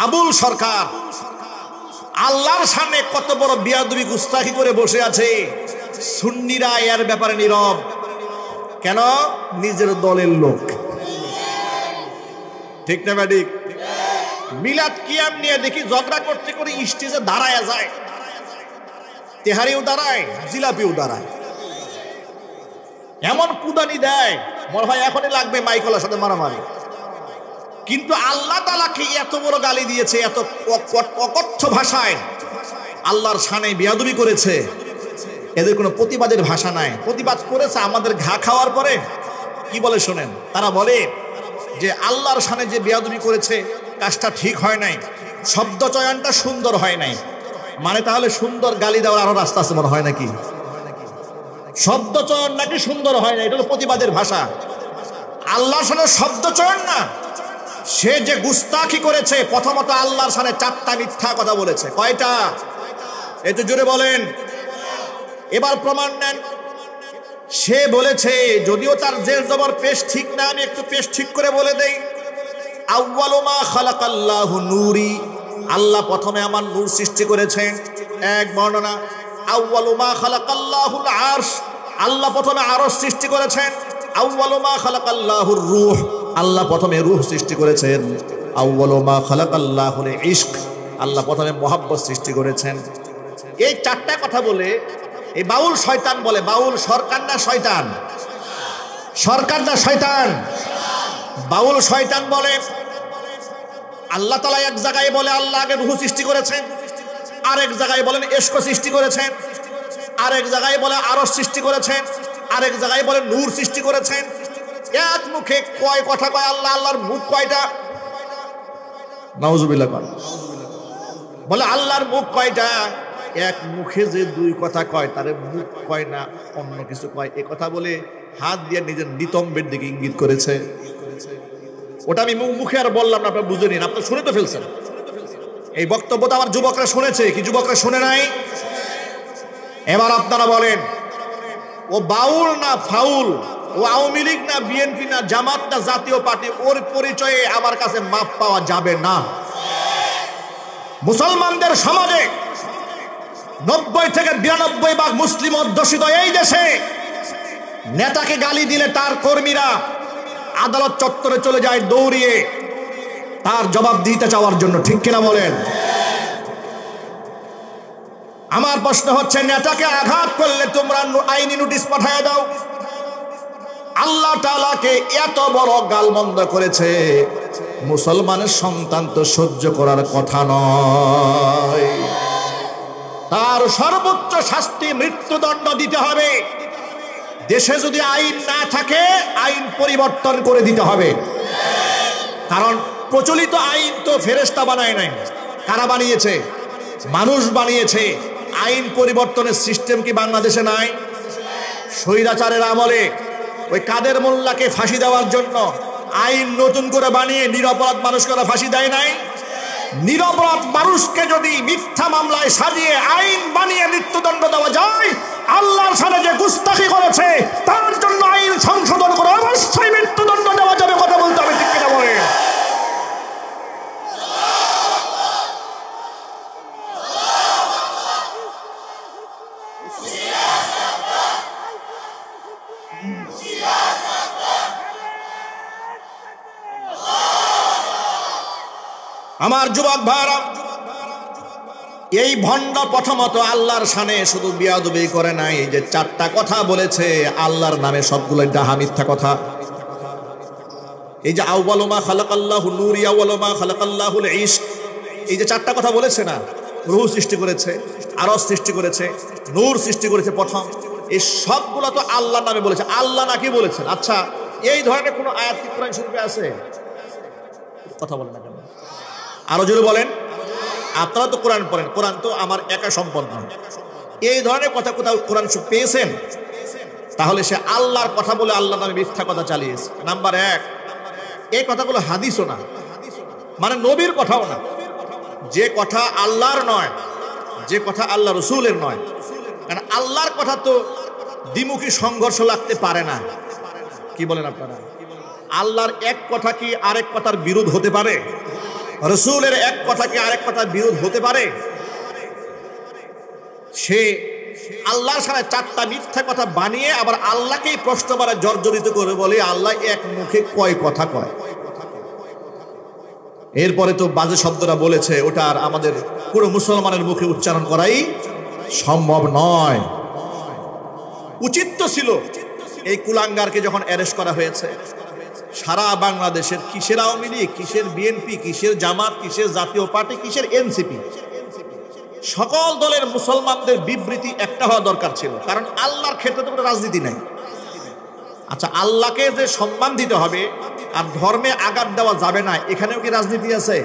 আবুল সরকার আল্লাহর সামনে কত বড় বিয়াদবি গুস্তাখি করে বসে আছে। সুন্নিরা এর ব্যাপারে নীরব কেন? নিজের দলের লোক। ঠিক না ঠিক? মিলাদ কিয়াম নিয়ে দেখি ঝগড়া করতে করে স্টেজে দাঁড়ায় যায়, তেহারিও দাঁড়ায়, জিলাপিও দাঁড়ায়, এমন কুদানি দেয় মনে হয় এখনই লাগবে মাইকলার সাথে মারামারি। কিন্তু আল্লাহ তাআলাকে এত বড় গালি দিয়েছে, এত অকথ্য ভাষায় আল্লাহর শানে বিয়াদবি করেছে, এদের কোনো প্রতিবাদের ভাষা নাই। প্রতিবাদ করেছে আমাদের ঘা খাওয়ার পরে। কি বলে শোনেন, তারা বলে যে আল্লাহর শানে যে বিয়াদবি করেছে কাজটা ঠিক হয় নাই, শব্দ চয়নটা সুন্দর হয় নাই। মানে তাহলে সুন্দর গালি দেওয়ার আরো রাস্তা আছে মনে হয় নাকি? শব্দ চয়ন নাকি সুন্দর হয় না, এটা হলো প্রতিবাদের ভাষা। আল্লাহর শানে শব্দ চয়ন না, সে যে গুস্তাখি করেছে, প্রথমত আল্লাহর শানে 4টা মিথ্যা কথা বলেছে। কয়টা? একটু জোরে বলেন। এবার প্রমাণ নেন। সে বলেছে, যদিও তার জের জবর পেশ ঠিক না, আমি একটু পেশ ঠিক করে বলে দেই। আউয়ালু মা খালাকাল্লাহু নূরি, আল্লাহ প্রথমে আমার নূর সৃষ্টি করেছেন। এক বর্ণনা। আউয়ালু মা খালাকাল্লাহুল আরশ, আল্লাহ প্রথমে আরশ সৃষ্টি করেছেন। আউয়ালু মা খালাকাল্লাহুর রূহ, আল্লাহ প্রথমে রূহ সৃষ্টি করেছেন। আউয়ালু মা খালাকাল্লাহুল ইশক, আল্লাহ প্রথমে মহব্বত সৃষ্টি করেছেন। এই 4টা কথা বলে এই বাউল শয়তান বলে, বাউল সরকার না শয়তান? সরকার না শয়তান? বাউল শয়তান বলে আল্লাহ তাআলা এক জায়গায় বলে আল্লাহ আগে রূহ সৃষ্টি করেছেন, আরেক জায়গায় বলেন ইশক সৃষ্টি করেছেন, আরেক জায়গায় বলে আরশ সৃষ্টি করেছেন, আরেক জায়গায় বলে নূর সৃষ্টি করেছেন। এক মুখে কয় কথা কয় আল্লাহ, আল্লাহর মুখ কয়টা? নাউজুবিল্লাহ। বলে আল্লাহর মুখ কয়টা? এক মুখে যে 2 কথা কয় তারে মুখ কয় না, অন্য কিছু কয়। এ কথা বলে হাত দিয়ে নিজের নিতম্বের দিকে ইঙ্গিত করেছে। ওটা আমি মুখে আর বললাম না, আপনারা বুঝে নিন, আপনারা শুনে তো ফেলছেন। এই বক্তব্য তো আমার যুবকরা শুনেছে, কি যুবকরা শুনে নাই? এবার আপনারা বলেন, ও বাউল না ফাউল, ও আওয়ামী লীগ না বিএনপি না জামাত না জাতীয় পার্টি, ওর পরিচয়ে আমার কাছে মাপ পাওয়া যাবে না। মুসলমানদের সমাজে 90 থেকে 92% মুসলিম অধ্যুষিত এই দেশে নেতাকে গালি দিলে তার কর্মীরা আদালত চত্বরে চলে যায় দৌড়িয়ে তার জবাব দিতে চাওয়ার জন্য। ঠিক কিনা বলেন? আমার প্রশ্ন হচ্ছে, নেতাকে আঘাত করলে তোমরা আইনি নোটিশ পাঠিয়ে দাও। আল্লাহ তাআলাকে এত বড় গালমন্দ করেছে, মুসলমানের সন্তান তো সহ্য করার কথা নয়। তার সর্বোচ্চ শাস্তি মৃত্যুদণ্ড দিতে হবে। দেশে যদি আইন না থাকে আইন পরিবর্তন করে দিতে হবে। কারণ প্রচলিত আইন তো ফেরেশতা বানায় নাই, কারা বানিয়েছে? মানুষ বানিয়েছে। আইন পরিবর্তনের সিস্টেম কি বাংলাদেশে নাই? স্বৈরাচারের আমলে ওই কাদের মোল্লাকে ফাঁসি দেওয়ার জন্য আইন নতুন করে বানিয়ে নিরপরাধ মানুষকে ফাঁসি দেয় নাই? নিরপরাধ মানুষকে যদি মিথ্যা মামলায় সাজিয়ে আইন বানিয়ে মৃত্যুদণ্ড দেওয়া যায়, আল্লাহর সাথে যে গুস্তাখি করেছে তার জন্য আইন সংশোধন করে অবশ্যই মৃত্যুদণ্ড দেওয়া যাবে। কথা বলতে হবে, ঠিক কিনা বলেন? আমার যুবক ভাইরা, এই ভণ্ড প্রথমত আল্লাহর শানে শুধু বিয়াদবি করে নাই, যে 4টা কথা বলেছে আল্লাহর নামে সবগুলো ডাহা মিথ্যা কথা। এই যে আউয়ালু মা খালাকাল্লাহু নূরি, আউয়ালু মা খালাকাল্লাহুল ইশক, এই যে 4টা কথা বলেছে না, রূহ সৃষ্টি করেছে, আরশ সৃষ্টি করেছে, নূর সৃষ্টি করেছে প্রথম, এই সবগুলো তো আল্লাহর নামে বলেছে। আল্লাহ নাকি বলেছেন? আচ্ছা, এই ধরনের কোনো আয়াত কি কোরআন শরীফে আছে? কথা বলেন না কেন? আরো জোরে বলেন। আপনারা তো কোরআন পড়েন, কোরআন তো আমার একা সম্পদ নয়। এই ধরনের কথা কোথাও কোরআন পেয়েছেন? তাহলে সে আল্লাহর কথা বলে আল্লাহর নামে মিথ্যা কথা চালিয়েছে। নাম্বার 1, এই কথাগুলো হাদিসও না, মানে নবীর কথাও না। যে কথা আল্লাহর নয়, যে কথা আল্লাহ রসুলের নয়, কারণ আল্লাহর কথা তো দ্বিমুখী সংঘর্ষ লাগতে পারে না। কি বলেন আপনারা? আল্লাহর এক কথা কি আরেক কথার বিরোধ হতে পারে? রসুলের এক কথাকে আরেক কথার বিরোধ হতে পারে? সে আল্লাহর সামনে চারটা মিথ্যা কথা বানিয়ে আবার আল্লাহকেই প্রশ্ন করা জর্জরিত করে বলে আল্লাহ এক মুখে কয় কথা কয়। এরপরে তো বাজে শব্দটা বলেছে, ওটা আর আমাদের পুরো মুসলমানের মুখে উচ্চারণ করাই সম্ভব নয়। উচিত তো ছিল এই কুলাঙ্গারকে যখন অ্যারেস্ট করা হয়েছে, সারা বাংলাদেশের কিসের আওয়ামী লীগ, কিসের বিএনপি, কিসের জামাত, কিসের জাতীয় পার্টি, কিসের এনসিপি, সকল দলের মুসলমানদের বিবৃতি একটা হওয়া দরকার ছিল। কারণ আল্লাহর ক্ষেত্রে তো কোনো রাজনীতি নাই। আচ্ছা, আল্লাহকে যে সম্মান দিতে হবে আর ধর্মে আঘাত দেওয়া যাবে না, এখানেও কি রাজনীতি আছে?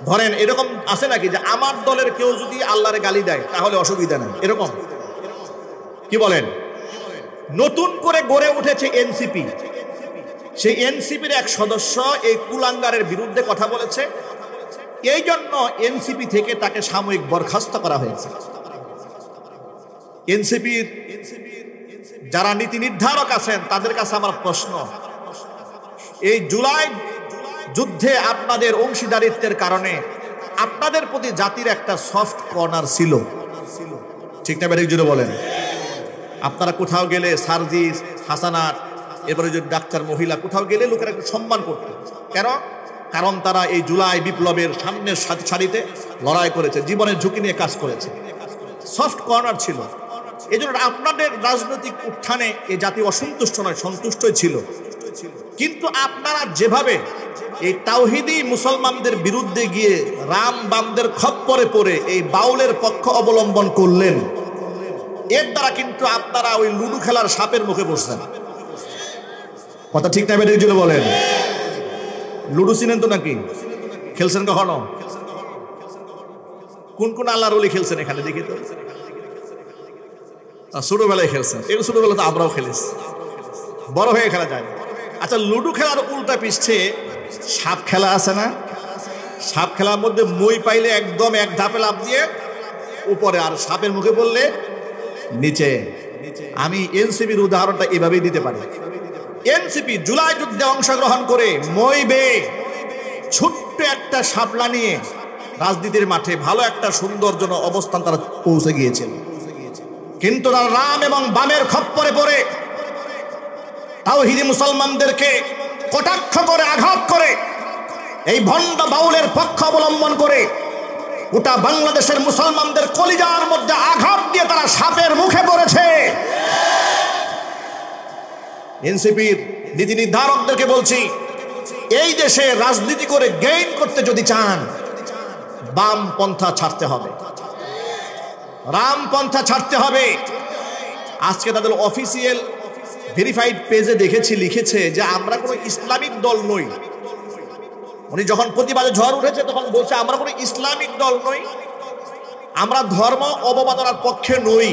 ধরেন এরকম আছে নাকি যে আমার দলের কেউ যদি আল্লাহরে গালি দেয় তাহলে অসুবিধা নেই, এরকম কি বলেন? নতুন করে গড়ে উঠেছে এনসিপি, সেই এনসিপির এক সদস্য এই কুলাঙ্গারের বিরুদ্ধে কথা বলেছে, এই জন্য এনসিপি থেকে তাকে সাময়িক বরখাস্ত করা হয়েছে। এনসিপির যারা নীতি নির্ধারক আছেন তাদের কাছে আমার প্রশ্ন, এই জুলাই যুদ্ধে আপনাদের অংশীদারিত্বের কারণে আপনাদের প্রতি জাতির একটা সফট কর্নার ছিল, ঠিক না? বেরিয়ে জুড়ে বলেন। আপনারা কোথাও গেলে সার্জিস, হাসানাত, এরপরে যদি ডাক্তার মহিলা কোথাও গেলে লোকেরা একটু সম্মান করত। কেন? কারণ তারা এই জুলাই বিপ্লবের সামনের সারিতে লড়াই করেছে, জীবনের ঝুঁকি নিয়ে কাজ করেছে, সফট কর্নার ছিল। এই জন্য আপনাদের রাজনৈতিক উত্থানে এই জাতি অসন্তুষ্ট নয়, সন্তুষ্টই ছিল। কিন্তু আপনারা যেভাবে এই তাওহিদি মুসলমানদের বিরুদ্ধে গিয়ে রাম বামদের খপ্পরে পড়ে এই বাউলের পক্ষ অবলম্বন করলেন, এর দ্বারা কিন্তু আপনারা ওই লুডু খেলার সাপের মুখে বসছেন। কথা ঠিক না? বেরিয়ে জুড়ে বলেন। লুডু চিনেন তো নাকি? খেলছেন কখনো? কোন কোন আল্লাহর ওলি খেলছেন এখানে দেখি তো? ছোটবেলায় খেলছেন। এই ছোটবেলা তো আমরাও খেলেছি, বড় হয়ে খেলা যায়। আচ্ছা, লুডু খেলার উল্টা পৃষ্ঠে সাপ খেলা আছে না? সাপ খেলার মধ্যে মই পাইলে একদম এক ধাপে লাফ দিয়ে উপরে, আর সাপের মুখে বললে নিচে। আমি এনসিপির উদাহরণটা এভাবেই দিতে পারি। এনসিপি জুলাই যুদ্ধে অংশগ্রহণ করে মই বেয়ে ছোট্ট একটা শাপলা নিয়ে রাজনীতির মাঠে ভালো একটা সৌন্দর্য অবস্থান তারা পৌঁছে গিয়েছিল। কিন্তু তারা রাম এবং বামের খপ্পরে পড়ে তাওহীদি মুসলমানদেরকে কটাক্ষ করে, আঘাত করে, এই ভণ্ড বাউলের পক্ষ অবলম্বন করে গোটা বাংলাদেশের মুসলমানদের কলিজার মধ্যে আঘাত দিয়ে তারা সাপের মুখে পড়েছে। এনসিপির নীতি নির্ধারকদেরকে বলছি, এই দেশে রাজনীতি করে গেইন করতে যদি চান, বাম পন্থা ছাড়তে হবে, রাম পন্থা ছাড়তে হবে। আজকে তাদের অফিসিয়াল ভেরিফাইড পেজে দেখেছি, লিখেছে যে আমরা কোনো ইসলামিক দল নই। উনি যখন প্রতিবাদে ঝড় উঠেছে তখন বলছে আমরা কোনো ইসলামিক দল নই, আমরা ধর্ম অবমাননার পক্ষে নই।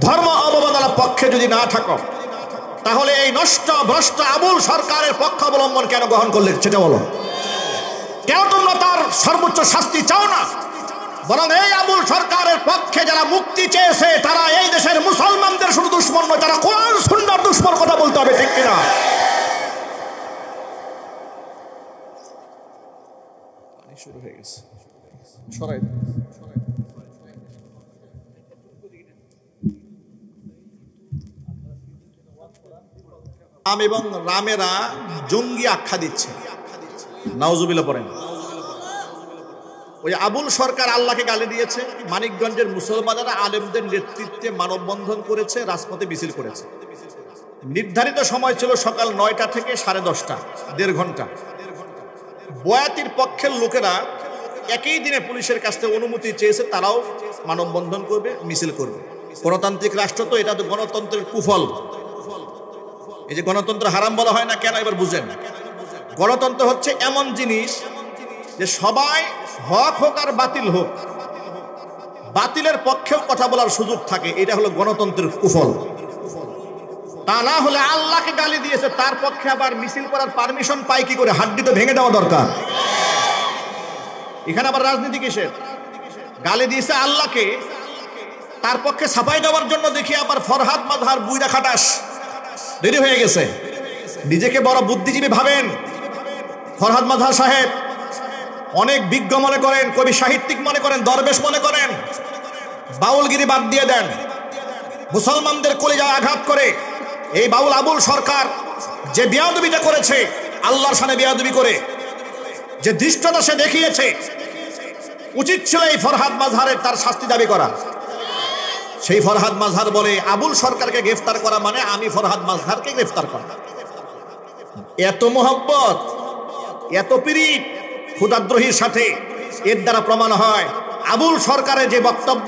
ধর্ম অবমাননার পক্ষে যদি না থাকো তাহলে এই নষ্ট ভ্রষ্ট আবুল সরকারের পক্ষ অবলম্বন কেন গ্রহণ করলে সেটা বলো। কেন তোমরা তার সর্বোচ্চ শাস্তি চাও না? বরং এই আবুল সরকারের পক্ষে যারা মুক্তি চেয়েছে তারা এই দেশের মুসলমানদের শুধু দুশ্মন নয়, তারা কোরআন সুন্নাহর দুশ্মন, কথা বলতে হবে, ঠিক কিনা? শুরু হয়ে গেছে। রাম এবং রামেরা জঙ্গি আখ্যা দিচ্ছে, নাউজুবিল্লাহ পড়েন। ওই আবুল সরকার আল্লাহকে গালি দিয়েছে, মানিকগঞ্জের মুসলমানেরা আলেমদের নেতৃত্বে মানববন্ধন করেছে, রাজপথে মিছিল করেছে। নির্ধারিত সময় ছিল সকাল 9টা থেকে 10:30, 1.5 ঘন্টা। বয়াতির পক্ষের লোকেরা একই দিনে পুলিশের কাছ থেকে অনুমতি চেয়েছে, তারাও মানববন্ধন করবে, মিছিল করবে। গণতান্ত্রিক রাষ্ট্র তো, এটা তো গণতন্ত্রের কুফল। এই যে গণতন্ত্র হারাম বলা হয় না কেন, এবার বুঝেন। গণতন্ত্র হচ্ছে এমন জিনিস যে সবাই, হক হোক আর বাতিল হোক, বাতিলের পক্ষেও কথা বলার সুযোগ থাকে। এটা হলো গণতন্ত্রের কুফল। তা না হলে আল্লাহকে গালি দিয়েছে, তার পক্ষে আবার মিছিল করার পারমিশন পাই কি করে? হাড্ডি তো ভেঙে দেওয়া দরকার। এখানে আবার রাজনীতি কিসের? গালি দিয়েছে আল্লাহকে, তার পক্ষে ছাপাই দেওয়ার জন্য দেখি আবার ফরহাদ মাযহার বুইরা খাটাস রেডি হয়ে গেছে। নিজেকে বড় বুদ্ধিজীবী ভাবেন ফরহাদ মাযহার সাহেব। অনেক বিজ্ঞ মনে করেন, কবি সাহিত্যিক মনে করেন, দরবেশ মনে করেন, বাউলগিরি বাদ দিয়ে দেন। মুসলমানদের কলিজায় আঘাত করে এই বাউল আবুল সরকার যে বেয়াদবিটা করেছে, আল্লাহর সামনে বেয়াদবি করে যে দৃষ্টতা সে দেখিয়েছে, উচিত ছিল এই ফরহাদ মাজহারের তার শাস্তি দাবি করা। সেই ফরহাদ মাজহার বলে আবুল সরকারকে গ্রেফতার করা মানে আমি ফরহাদ মাজহারকে গ্রেফতার করা। এত মোহব্বত, এত পীড়িত ক্ষুদাদ্রোহীর সাথে। এর দ্বারা প্রমাণ হয় আবুল সরকারের যে বক্তব্য,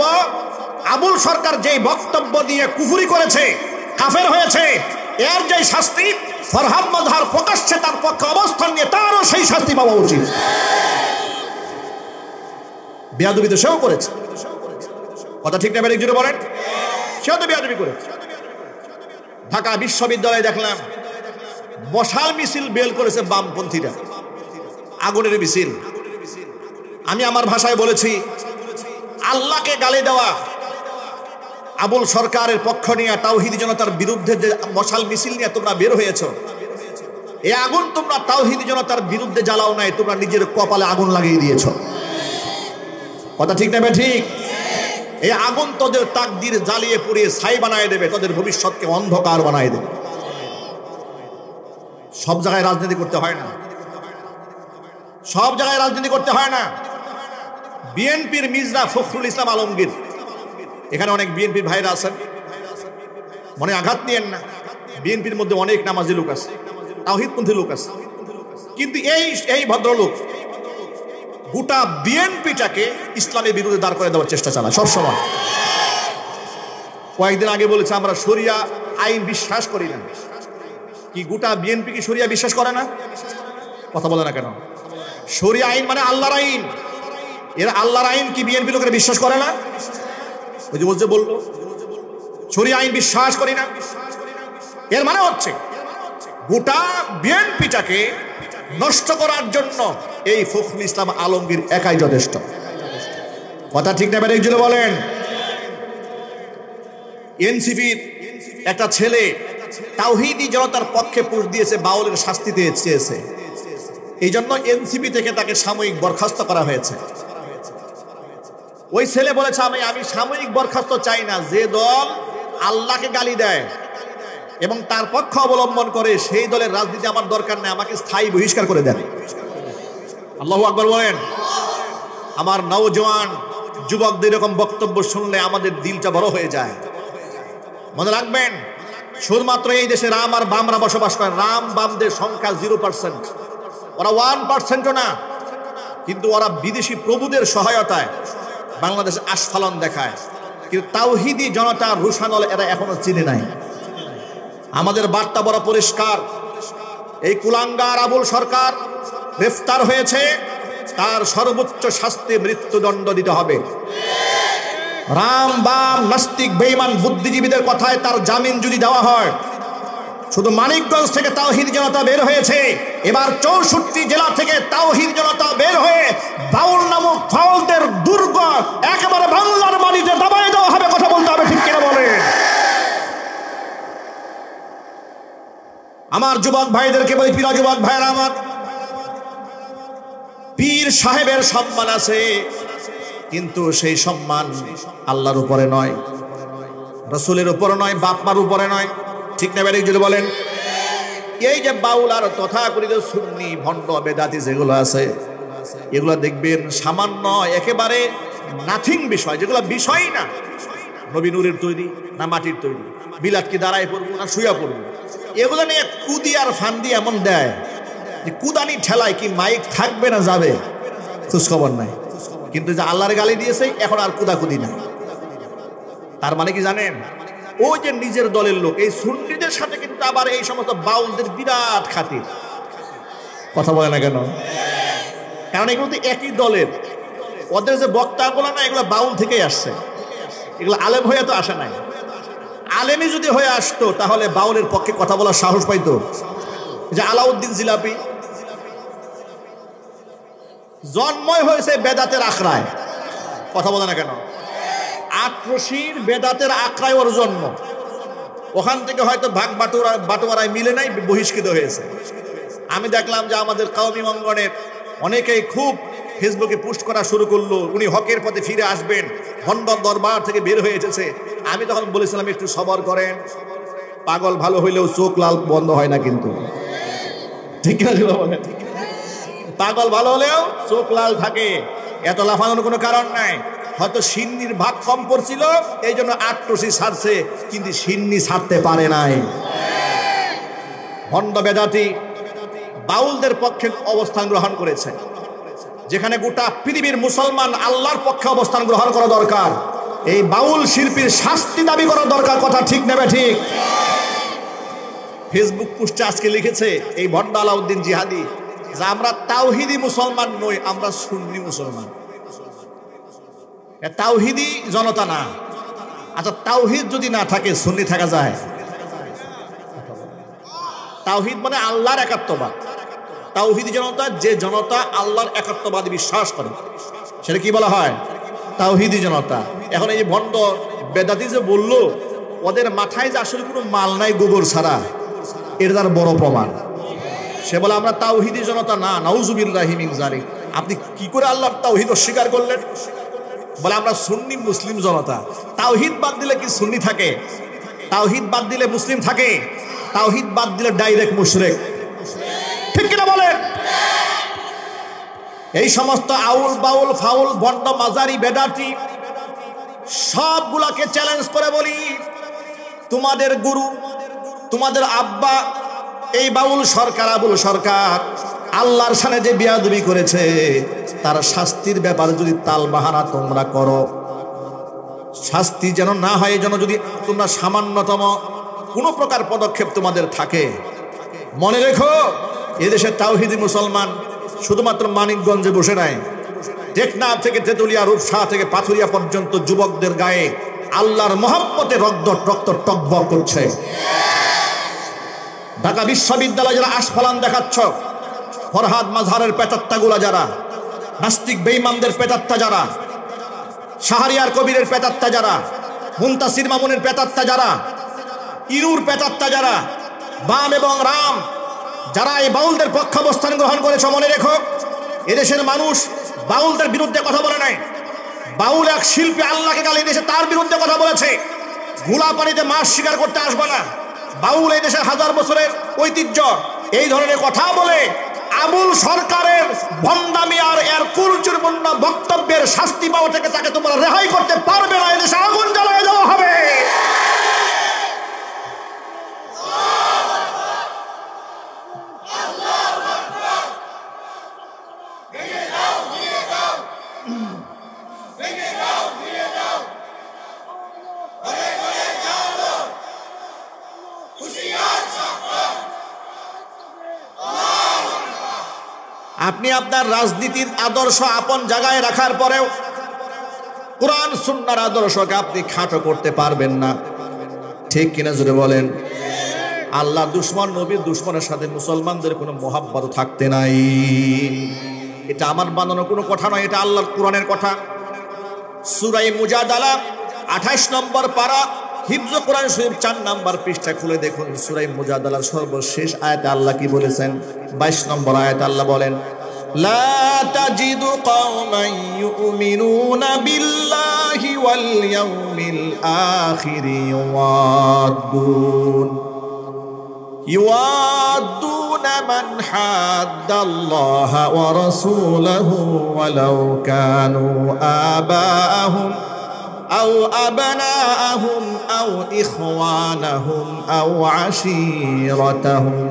আবুল সরকার যেই বক্তব্য দিয়ে কুফরি করেছে, কাফের হয়েছে, এর যে শাস্তি ফরহাদ মাজহার প্রকাশ্যে তার পক্ষে অবস্থান নিয়ে তারও সেই শাস্তি পাওয়া উচিত। বেয়াদবি তো সেও করেছে, কথা ঠিক না বেরিক জুড়ে বলেন, সেও তো বেয়াদবি করেছে। ঢাকা বিশ্ববিদ্যালয়ে দেখলাম মশাল মিছিল বের করেছে বামপন্থীরা, আগুনের মিছিল। আমি আমার ভাষায় বলেছি, আল্লাহকে গালি দেওয়া আবুল সরকারের পক্ষ নিয়ে তাওহীদি জনতার বিরুদ্ধে যে মশাল মিছিল নিয়ে তোমরা বের হয়েছ, এই আগুন তোমরা তাওহীদি জনতার বিরুদ্ধে জ্বালাও নাই, তোমরা নিজের কপালে আগুন লাগিয়ে দিয়েছ। কথা ঠিক না ঠিক? এই আগুন তোদের তাকদীর জ্বালিয়ে পুড়িয়ে ছাই বানায় দেবে, তোদের ভবিষ্যৎকে অন্ধকার বানায় দেবে। সব জায়গায় রাজনীতি করতে হয় না, সব জায়গায় রাজনীতি করতে হয় না। বিএনপির মির্জা ফখরুল ইসলাম আলমগীর, এখানে অনেক বিএনপির ভাইরা আছেন, মনে আঘাত নিয়েন না। বিএনপির মধ্যে অনেক নামাজি লোক আছে, তাওহীদপন্থী লোক আছে, কিন্তু এই ভদ্রলোক গোটা বিএনপিটাকে ইসলামের বিরুদ্ধে দাঁড় করে দেওয়ার চেষ্টা চালায় সবসময়। কয়েকদিন আগে বলেছে আমরা শরিয়া আইন বিশ্বাস করি না। কি গোটা বিএনপি কি শরিয়া বিশ্বাস করে না? কথা বলে না কেন? শরিয়া আইন মানে আল্লাহর আইন, এর আল্লাহর আইন কি বিএনপি লোকেরা বিশ্বাস করে না? ওই যে বলছে বললো শরিয়া আইন বিশ্বাস করি না, এর মানে হচ্ছে গোটা বিএনপিটাকে নষ্ট করার জন্য এই ফখরুল ইসলাম আলমগীর একাই যথেষ্ট। কথা ঠিক না বেরিক জুড়ে বলেন। এনসিপির একটা ছেলে তাওহীদি জনতার পক্ষে পুশ দিয়েছে, বাউলের শাস্তি চেয়েছে, এই জন্য এনসিপি থেকে তাকে সাময়িক বরখাস্ত করা হয়েছে। ওই ছেলে বলেছে আমি সাময়িক বরখাস্ত চাই না, যে দল আল্লাহকে গালি দেয় এবং তার পক্ষ অবলম্বন করে সেই দলের রাজনীতি আমার দরকার নেই, আমাকে স্থায়ী বহিষ্কার করে দেন। আল্লাহু আকবার বলেন। আমার নওজোয়ান যুবকদের এরকম বক্তব্য শুনলে আমাদের দিলটা বড় হয়ে যায়। মনে রাখবেন, শুধুমাত্র এই দেশে রাম আর বামরা বসবাস করেন। রাম বামদের সংখ্যা 0%, ওরা 1%ও না, কিন্তু ওরা বিদেশি প্রভুদের সহায়তায় বাংলাদেশে আস্ফালন দেখায়। কিন্তু তাওহীদি জনতা রুশানল এরা এখনো চিনে নাই। আমাদের বার্তা বড় পরিষ্কার, এই কুলাঙ্গার আবুল সরকার গ্রেফতার হয়েছে, তার সর্বোচ্চ শাস্তি মৃত্যুদণ্ড দিতে হবে। রাম বাম নাস্তিক বেঈমান বুদ্ধিজীবীদের কথায় তার জামিন যদি দেওয়া হয়, শুধু মানিকগঞ্জ থেকে তাওহীদ জনতা বের হয়েছে, এবার 64 জেলা থেকে তাওহীদ জনতা বের হয়ে বাউল নামক ফাউলদের দুর্গ একেবারে বাংলার মাটিতে দাবায় দেওয়া হবে। কথা বলতে হবে, ঠিক কিনা বলে? আমার যুবক ভাইদেরকে বলি, পীর যুবক ভাইরা আমার, পীর সাহেবের সম্মান আছে, কিন্তু সেই সম্মান আল্লাহর উপরে নয়, রাসূলের উপরে নয়, বাপ মার উপরে নয়। ঠিক না বেরিক যদি বলেন? এই যে বাউল আর তথাকথিত সুন্নি ভণ্ড বেদাতি যেগুলো আছে, এগুলো দেখবেন সামান্য একেবারে নাথিং বিষয়, যেগুলো বিষয় না। নবী নূরের তৈরি না মাটির তৈরি, বিলাত কি দাঁড়ায় পড়বো না শুয়া পড়বো, এগুলো নিয়ে কুদি আর ফান্দি এমন দেয় যে কুদানি ঠেলায় কি মাইক থাকবে না যাবে খোঁজখবর নাই। কিন্তু যে আল্লাহর গালি দিয়েছে এখন আর কুদাকুদি নাই। তার মানে কি জানেন, ও যে নিজের দলের লোক, এই সুন্নিদের সাথে কিন্তু আবার এই সমস্ত বাউলদের বিরাট খাতির। কথা বলে না কেন? কারণ এগুলো তো একই দলের, ওদের যে বক্তাগুলো না এগুলো বাউল থেকেই আসছে, এগুলো আলেম হয়ে তো আসে নাই। আলেমই যদি হয়ে আসতো তাহলে বাউলের পক্ষে কথা বলার সাহস পাইতো। যে আলাউদ্দিন জিলাপি জন্মই হয়েছে বেদাতের আখড়ায়। কথা বলে না কেন? আটরশির বেদাতের আখড়ায় ওর জন্ম, ওখান থেকে হয়তো ভাগ বাটোয়ারায় মিলে নাই, বহিষ্কৃত হয়েছে। আমি দেখলাম যে আমাদের কওমি অঙ্গনের অনেকেই খুব ফেসবুকে পোস্ট করা শুরু করলো, উনি হকের পথে ফিরে আসবেন, ভণ্ডর দরবার থেকে বের হয়ে এসেছে। আমি তখন বলেছিলাম একটু সবর করেন, পাগল ভালো হইলেও চোখ লাল বন্ধ হয় না কিন্তু, ঠিক আছে বলেন? পাগল ভালো হলেও চোখ লাল থাকে, এত লাফানোর কোনো কারণ নাই। হয়তো সিন্নির ভাগ কম পড়ছিল, এই জন্য আটটুসি ছাড়ছে, কিন্তু সিন্নি ছাড়তে পারে নাই। ভণ্ড বেদাতি বাউলদের পক্ষে অবস্থান গ্রহণ করেছে, যেখানে গোটা পৃথিবীর মুসলমান আল্লাহর পক্ষে অবস্থান গ্রহণ করা দরকার। এই বাউল শিল্পীর শাস্তি দাবি করা দরকার, কথা ঠিক নেবে ঠিক? ফেসবুক পোস্টে আজকে লিখেছে এই ভণ্ড আলাউদ্দিন জিহাদি যে আমরা তাওহিদি মুসলমান নই, আমরা সুন্নি মুসলমান। তাওহিদি জনতা না। আচ্ছা, তাওহিদ যদি না থাকে সুন্নি থাকা যায়? তাওহিদ মানে আল্লাহর একাত্মবাদ। তাওহিদি জনতা যে জনতা আল্লাহর একাত্মবাদে বিশ্বাস করে, সেটা কি বলা হয়? তাওহিদি জনতা। এখন এই ভণ্ড বেদাতি যে বললো, ওদের মাথায় যে আসলে কোনো মাল নাই গোবর ছাড়া, এর তার বড় প্রমাণ। সে বলে আমরা তাওহিদি জনতা না, নাউজুবিল্লাহি মিন যালিক। আপনি কি করে আল্লাহর তাওহিদ অস্বীকার করলেন? বলে আমরা সুন্নি মুসলিম জনতা। তাওহিদ বাদ দিলে কি সুন্নি থাকে? তাওহিদ বাদ দিলে মুসলিম থাকে? তাওহিদ বাদ দিলে ডাইরেক্ট মুশরিক, ঠিক কিনা বলেন? এই সমস্ত আউল বাউল ফাউল ভণ্ড মাজারি বেদাতি সবগুলাকে চ্যালেঞ্জ করে বলি, তোমাদের গুরু, তোমাদের আব্বা এই বাউল সরকার, আবুল সরকার আল্লাহর সামনে যে বেয়াদবি করেছে, তার শাস্তির ব্যাপারে যদি তাল বাহানা তোমরা করো, শাস্তি যেন না হয় এই জন্য যদি তোমরা সামান্যতম কোনো প্রকার পদক্ষেপ তোমাদের থাকে, মনে রেখো এদেশের তাওহিদি মুসলমান শুধুমাত্র মানিকগঞ্জে বসে নাই, টেকনাফ থেকে তেতুলিয়া, রূপসা থেকে পাথুরিয়া পর্যন্ত যুবকদের গায়ে আল্লাহর মহব্বতে রক্ত টকবক করছে। ঢাকা বিশ্ববিদ্যালয় যারা আশফালান দেখাচ্ছ, ফরহাদ মাজহারের পেতাত্তাগুলা যারা, নাস্তিক বেঈমানদের পেতাত্তা যারা, শাহরিয়ার কবিরের পেতাত্তা যারা, মুনতাসির মামুনের পেতাত্তা যারা, ইনুর পেতাত্তা যারা, বাম এবং রাম যারা এই বাউলদের পক্ষে অবস্থান গ্রহণ করেছে, মনে রেখো এদেশের মানুষ বাউলদের বিরুদ্ধে কথা বলে নাই। বাউল এক শিল্পী, আল্লাহকে গালি দিয়েছে, তার বিরুদ্ধে কথা বলেছে। ঘোলা পানিতে মাছ শিকার করতে আসবে না। বাউল এই দেশের হাজার বছরের ঐতিহ্য। এই ধরনের কথা বলে আবুল সরকারের ভণ্ডামি আর এর কুলচুরপূর্ণ বক্তব্যের শাস্তি পাওয়া থেকে তাকে তোমরা রেহাই করতে পারবে না। এদেশে আগুন জ্বালায় দেওয়া হবে। আপনি আপনার রাজনীতির আদর্শ আপন জায়গায় রাখার পরেও কোরআন সুন্নাহর আদর্শকে আপনি খাটো করতে পারবেন না, ঠিক কিনা জোরে বলেন? আল্লাহ দুশ্মন, নবীর দুশ্মনের সাথে মুসলমানদের কোনো মহাব্বত থাকতে নাই। এটা আমার বানানো কোনো কথা নয়, এটা আল্লাহর কোরআনের কথা। সূরা মুজাদালা 28 নম্বর পারা, হিফজ কোরআন শরীফ 4 নম্বর পৃষ্ঠা খুলে দেখুন। সূরা মুজাদালার সর্বশেষ আয়াতে আল্লাহ কি বলেছেন? 22 নম্বর আয়াতে আল্লাহ বলেন, লা তাজিদু কওমান ইউমিনুনা বিল্লাহি ওয়াল ইয়াউমিল আখির ইউয়াদ্দুনা মান হাদ্দাল্লাহা ওয়া রাসূলাহু ওয়ালাউ কানু আবাআহুম أو أبناءهم أو إخوانهم أو عشيرتهم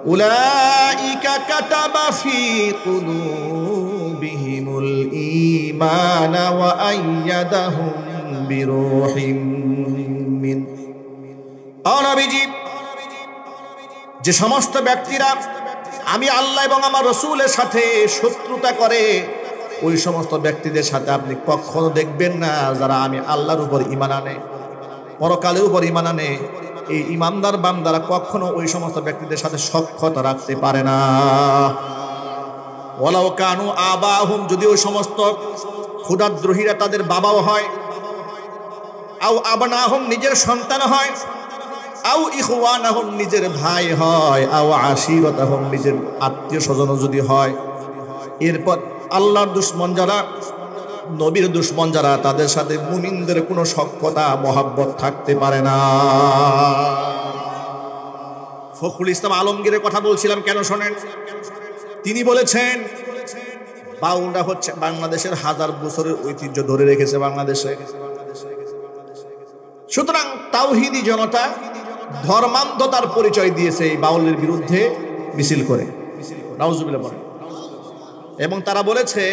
أولئك كتب في قلوبهم الإيمان وأيدهم بروح منه। নবীজি, যে সমস্ত ব্যক্তিরা আমি আল্লাহ এবং আমার রাসূলের সাথে শত্রুতা করে, ওই সমস্ত ব্যক্তিদের সাথে আপনি কখনো দেখবেন না যারা আমি আল্লাহর উপর ঈমান আনে, পরকালের উপর ঈমান আনে। এই ঈমানদার বান্দারা কখনো ওই সমস্ত ব্যক্তিদের সাথে সখ্যতা রাখতে পারে না। ওয়ালাউ কানু আবাহুম, যদি ওই সমস্ত খোদাদ্রোহীরা তাদের বাবাও হয়, আও আবনাহুম, নিজের সন্তান হয়, আও ইখওয়ানাহুম, নিজের ভাই হয়, আও আশিরাতাহুম, নিজের আত্মীয় স্বজন যদি হয়। এরপর আল্লাহর দুশ্মন যারা, নবীর দুশ্মন যারা, তাদের সাথে মুমিনদের কোনো সখ্যতা মহাব্বত থাকতে পারে না। ফখরুল ইসলাম আলমগীরের কথা বলছিলাম, কেন শোনেন? তিনি বলেছেন বাউলরা হচ্ছে বাংলাদেশের হাজার বছরের ঐতিহ্য ধরে রেখেছে বাংলাদেশে। সুতরাং তাওহীদি জনতা ধর্মান্ধতার পরিচয় দিয়েছে এই বাউলের বিরুদ্ধে মিছিল করে, নাউজুবিল্লাহ বলেন। এবং তারা বলেছে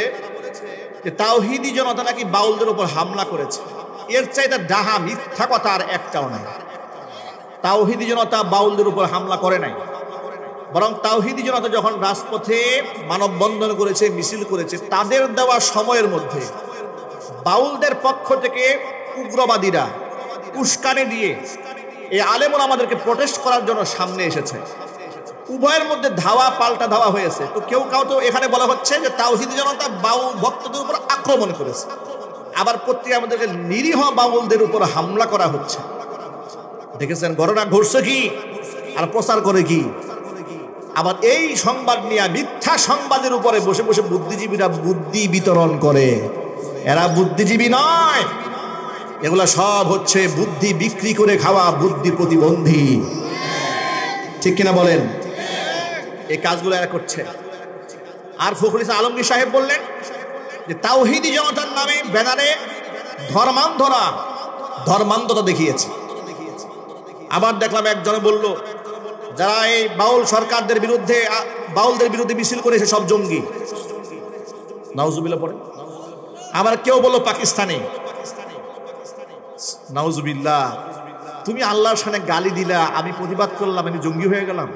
যে তাওহীদি জনতা নাকি বাউলদের উপর হামলা করেছে। এর চাইতে ডাহা মিথ্যা কথা আর একটাও নাই। তাওহীদি জনতা বাউলদের উপর হামলা করে নাই, বরং তাওহীদি জনতা যখন রাজপথে মানববন্ধন করেছে, মিছিল করেছে, তাদের দেওয়া সময়ের মধ্যে বাউলদের পক্ষ থেকে উগ্রবাদীরা উস্কানি দিয়ে এই আলেমরা আমাদেরকে প্রোটেস্ট করার জন্য সামনে এসেছে। উভয়ের মধ্যে ধাওয়া পাল্টা ধাওয়া হয়েছে। তো কেউ তো এখানে বলা হচ্ছে যে তাওহীদি জনতা বাউল ভক্তদের উপর আক্রমণ করেছে, আবার প্রত্যেকে আমাদেরকে নিরীহ বাউলদের উপর হামলা করা হচ্ছে। দেখেছেন ঘটনা ঘটছে কি আর প্রচার করে কি। আবার এই সংবাদ নিয়ে মিথ্যা সংবাদের উপরে বসে বসে বুদ্ধিজীবীরা বুদ্ধি বিতরণ করে। এরা বুদ্ধিজীবী নয়, এগুলা সব হচ্ছে বুদ্ধি বিক্রি করে খাওয়া বুদ্ধি প্রতিবন্ধী। ঠিক কিনা বলেন? এই কাজগুলো এরা করছে। আর ফখরুল ইসলাম আলমগীর সাহেব বললেন যে তাওহীদি জনতার নামে ব্যানারে ধর্মান্ধতা দেখিয়েছে। আবার দেখলাম একজনে বলল যারা এই বাউল সরকারদের বিরুদ্ধে, বাউলদের বিরুদ্ধে মিছিল করেছে সব জঙ্গি। নাউজুবিল্লাহ পড়ে। আবার কেউ বলল পাকিস্তানি। নাউজুবিল্লাহ। তুমি আল্লাহর সামনে গালি দিলা, আমি প্রতিবাদ করলাম, আমি জঙ্গি হয়ে গেলাম?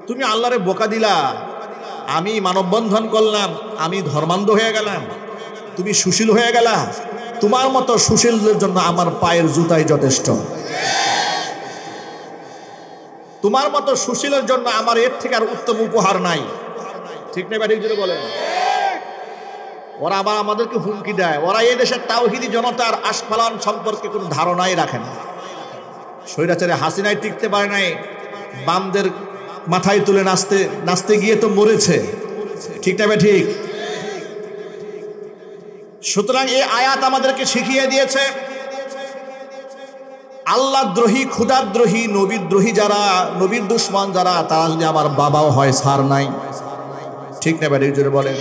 তুমি আল্লাহরে বোকা দিলা, আমি মানববন্ধন করলাম, আমি ধর্মান্ধ হয়ে গেলাম? তুমি সুশীল হয়ে গেলা? তোমার মতো সুশীলদের জন্য আমার পায়ের জুতাই যথেষ্ট। তোমার মতো সুশীলের জন্য আমার এর থেকে আর উত্তম উপহার নাই। ঠিক না ব্যাটিক জুড়ে বলেন? ওরা আবার আমাদেরকে হুমকি দেয়। ওরা এই দেশের তাওহীদি জনতার আস্ফালন সম্পর্কে কোনো ধারণাই রাখে না। স্বৈরাচারে হাসিনাই টিকতে পারে নাই, বামদের মাথায় তুলে নাচতে গিয়ে তো মরেছে। ঠিক না ব্যাঠিক? সুতরাং এই আয়াত আমাদেরকে শিখিয়ে দিয়েছে আল্লাহ দ্রোহী, খুদার দ্রোহী, নবীর দ্রোহী যারা, নবীর দুশ্মন যারা, তারা যদি আমার বাবাও হয় ছাড় নাই। ঠিক না ব্যাটিক জুড়ে বলেন?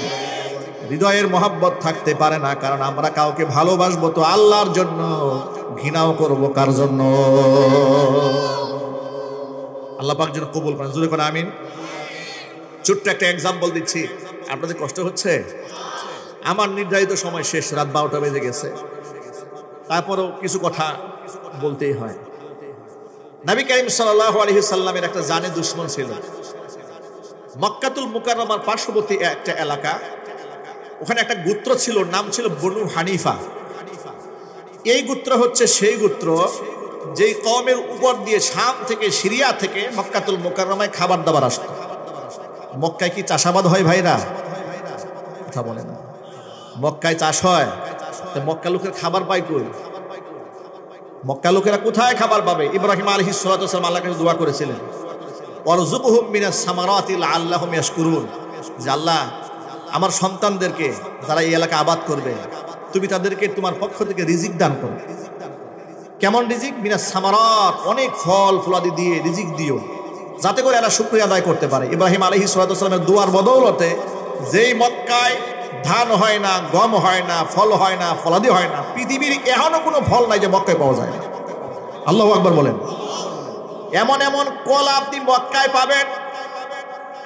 হৃদয়ের মহব্বত থাকতে পারে না, কারণ আমরা কাউকে ভালোবাসবো তো আল্লাহর জন্য, ঘৃণাও করব কার জন্য? আল্লাহ পাক যেন কবুল করেন। জোরে করে আমিন। ছোট্ট একটা এক্সাম্পল দিচ্ছি, আপনাদের কষ্ট হচ্ছে? আমার নির্ধারিত সময় শেষ, রাত 12টা বেজে গেছে, তারপরেও কিছু কথা বলতেই হয়। নবী করিম সাল্লাল্লাহু আলাইহি সাল্লামের একটা জানে দুশমন ছিল। মক্কাতুল মুকাররমার পার্শ্ববর্তী একটা এলাকা, ওখানে একটা গোত্র ছিল, নাম ছিল বনু হানিফা। এই গোত্র হচ্ছে সেই গোত্র যেই কওমের উপর দিয়ে শাম থেকে, সিরিয়া থেকে মক্কাতুল মুকাররমায় খাবার দাবার আসতো। মক্কায় কি চাষাবাদ হয় ভাইরা? কথা বলে না। মক্কায় চাষ হয়, তো মক্কা লোকের খাবার পায় কই? মক্কা লোকেরা কোথায় খাবার পাবে? ইব্রাহিম আলাইহিস সালাতু ওয়াস সালাম আল্লাহর কাছে দোয়া করেছিলেন, ওয়ারযুকহুম মিনাস সামারাতি লাআল্লাহুম ইয়াশকুরুন, যে আল্লাহ আমার সন্তানদেরকে যারা এই এলাকা আবাদ করবে, তুমি তাদেরকে তোমার পক্ষ থেকে রিজিক দান করো। কেমন রিজিক? মিনাস সামারাত, অনেক ফল ফলাদি দিয়ে রিজিক দিও, যাতে করে এরা শুকরিয়া আদায় করতে পারে। ইব্রাহিম আলাইহিস সালাতু ওয়াস সালামের দোয়ার বদৌলতে যেই মক্কায় ধান হয় না, গম হয় না, ফল হয় না, ফলাদি হয় না, পৃথিবীর এখনো কোনো ফল নাই যে মক্কায় পাওয়া যায় না। আল্লাহু আকবার বলেন। এমন এমন কলা আপনি মক্কায় পাবেন।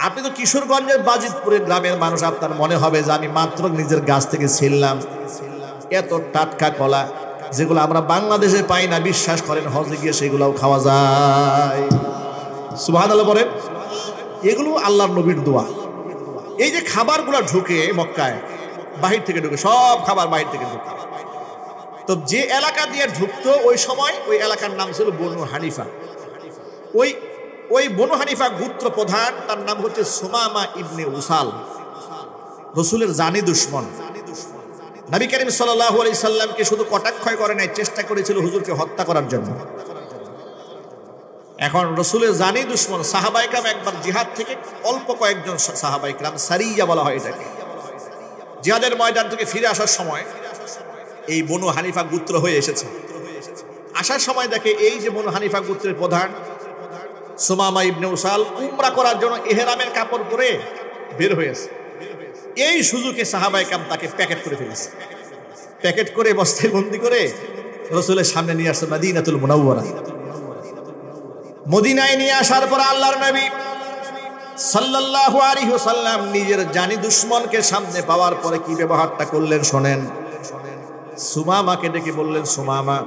আপনি তো কিশোরগঞ্জের বাজিতপুরের গ্রামের মানুষ, আপনার মনে হবে যে আমি মাত্র নিজের গাছ থেকে ছিললাম। এত টাটকা কলা যেগুলো আমরা বাংলাদেশে পাই না, বিশ্বাস করেন হজে গিয়ে সেগুলোও খাওয়া যায়। সুবহানাল্লাহ বলেন। এগুলো আল্লাহর নবীর দোয়া। এই যে খাবারগুলো ঢুকে মক্কায়, বাহির থেকে ঢুকে, সব খাবার বাহির থেকে ঢুকে। তো যে এলাকা দিয়ে ঢুকতো ওই সময়, ওই এলাকার নাম ছিল বনু হানিফা। ওই বনু হানিফা গোত্র প্রধান, তার নাম হচ্ছে সুমামা ইবনে উসাল, রাসূলের জানি দুশমন। নবী করিম সাল্লাল্লাহু আলাইহি সাল্লামকে শুধু কটাক্ষই করে নাই, চেষ্টা করেছিল হুজুরকে হত্যা করার জন্য। এখন রাসূলের জানি দুশমন সাহাবায়ে কেরাম একবার জিহাদ থেকে অল্প কয়েকজন সাহাবায়ে কেরাম, সারিয়া বলা হয় এটাকে, জিহাদের ময়দান থেকে ফিরে আসার সময় এই বনু হানিফা গোত্র হয়ে এসেছে। আসার সময় দেখে এই যে বনু হানিফা গোত্রের প্রধান সুমামা ইবনে উসাল উমরা করার জন্য ইহরামের কাপড় পরে বের হয়েছে। এই সুযোগে সাহাবায়ে কেরাম তাকে প্যাকেট করে ফেলেছে। প্যাকেট করে বস্তায় বন্দি করে রাসূলের সামনে নিয়ে আসছে মদিনাতুল মুনাওয়ারা। মদিনায় নিয়ে আসার পর আল্লাহর নবী সাল্লাল্লাহু আলাইহি ওয়াসাল্লাম নিজের জানি দুশমনকে সামনে পাওয়ার পরে কি ব্যবহারটা করলেন শোনেন। সুমামাকে ডেকে বললেন, সুমামা,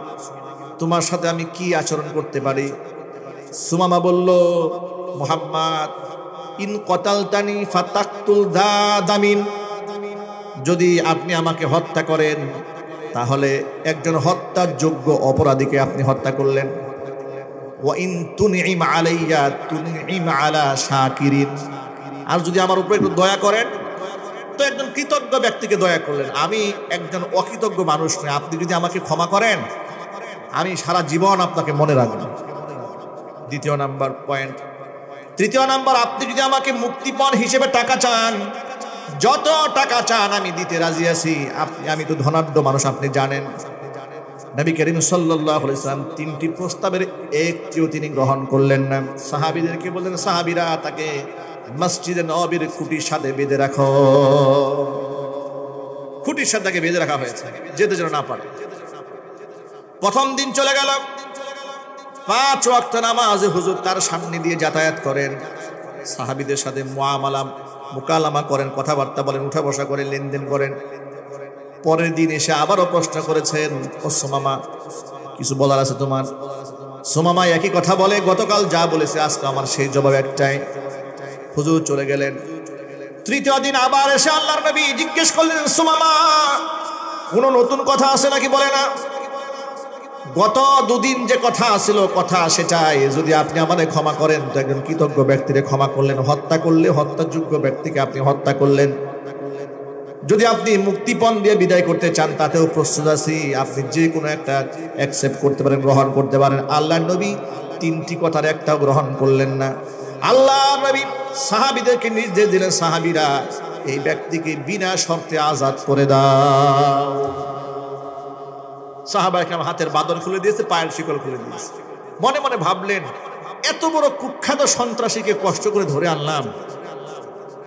তোমার সাথে আমি কি আচরণ করতে পারি? সুমামা বলল, মুহাম্মদ, ইন কতালতানি ফাতাকতুল দামিন, যদি আপনি আমাকে হত্যা করেন তাহলে একজন হত্যার যোগ্য অপরাধীকে আপনি হত্যা করলেন। ওয়া ইন তুনইম আলাইয়া তুনইম আলা শাকিরিন, আর যদি আমার উপরে একটু দয়া করেন তো একজন কৃতজ্ঞ ব্যক্তিকে দয়া করলেন। আমি একজন অকৃতজ্ঞ মানুষ নই, আপনি যদি আমাকে ক্ষমা করেন আমি সারা জীবন আপনাকে মনে রাখব। দ্বিতীয় নাম্বার পয়েন্ট। তৃতীয় নাম্বার, আপনি যদি আমাকে মুক্তিপণ হিসেবে টাকা চান, যত টাকা চান আমি দিতে রাজি আছি। আমি তো ধনাঢ্য মানুষ, আপনি জানেন। নবী করিম সাল্লাল্লাহু আলাইহি ওয়াসাল্লাম তিনটি প্রস্তাবের একটিও তিনি গ্রহণ করলেন না। সাহাবীদেরকে বললেন, সাহাবীরা তাকে মসজিদে নববীর খুঁটির সাথে বেঁধে রাখো। খুঁটির সাথে তাকে বেঁধে রাখা হয়েছে, যেতে যেন না পারে। প্রথম দিন চলে গেল। 5 ওয়াক্ত নামাজে হুজুর তার সামনে দিয়ে যাতায়াত করেন, সাহাবীদের সাথে মুকালামা করেন, কথাবার্তা বলেন, উঠা বসা করেন, লেনদেন করেন। পরের দিন এসে আবারও প্রশ্ন করেছেন, ও সুমামা, কিছু বলার আছে তোমার? সুমামা একই কথা বলে, গতকাল যা বলেছে আজকে আমার সেই জবাব একটাই। হুজুর চলে গেলেন। তৃতীয় দিন আবার এসে আল্লাহর নবী জিজ্ঞেস করলেন, সুমামা, কোনো নতুন কথা আছে নাকি? বলে না, গত দুদিন যে কথা ছিল কথা সেটাই, যদি আপনি আমাদের ক্ষমা করেন তো একজন কৃতজ্ঞ ব্যক্তিকে ক্ষমা করলেন, হত্যা করলে হত্যাযোগ্য ব্যক্তিকে আপনি হত্যা করলেন। যদি আপনি মুক্তিপণ দিয়ে বিদায় করতে চান তাতেও প্রস্তুত আছি, আপনি যে কোনো একটা অ্যাকসেপ্ট করতে পারেন, গ্রহণ করতে পারেন। আল্লাহর নবী তিনটি কথার একটাও গ্রহণ করলেন না। আল্লাহর নবী সাহাবীদেরকে নির্দেশ দিলেন, সাহাবীরা এই ব্যক্তিকে বিনা শর্তে আজাদ করে দাও। সাহাবায়ে কেরাম হাতের বাঁধন খুলে দিয়েছে, পায়ের শিকল খুলে দিয়েছে। মনে মনে ভাবলেন, এত বড় কুখ্যাত সন্ত্রাসীকে কষ্ট করে ধরে আনলাম।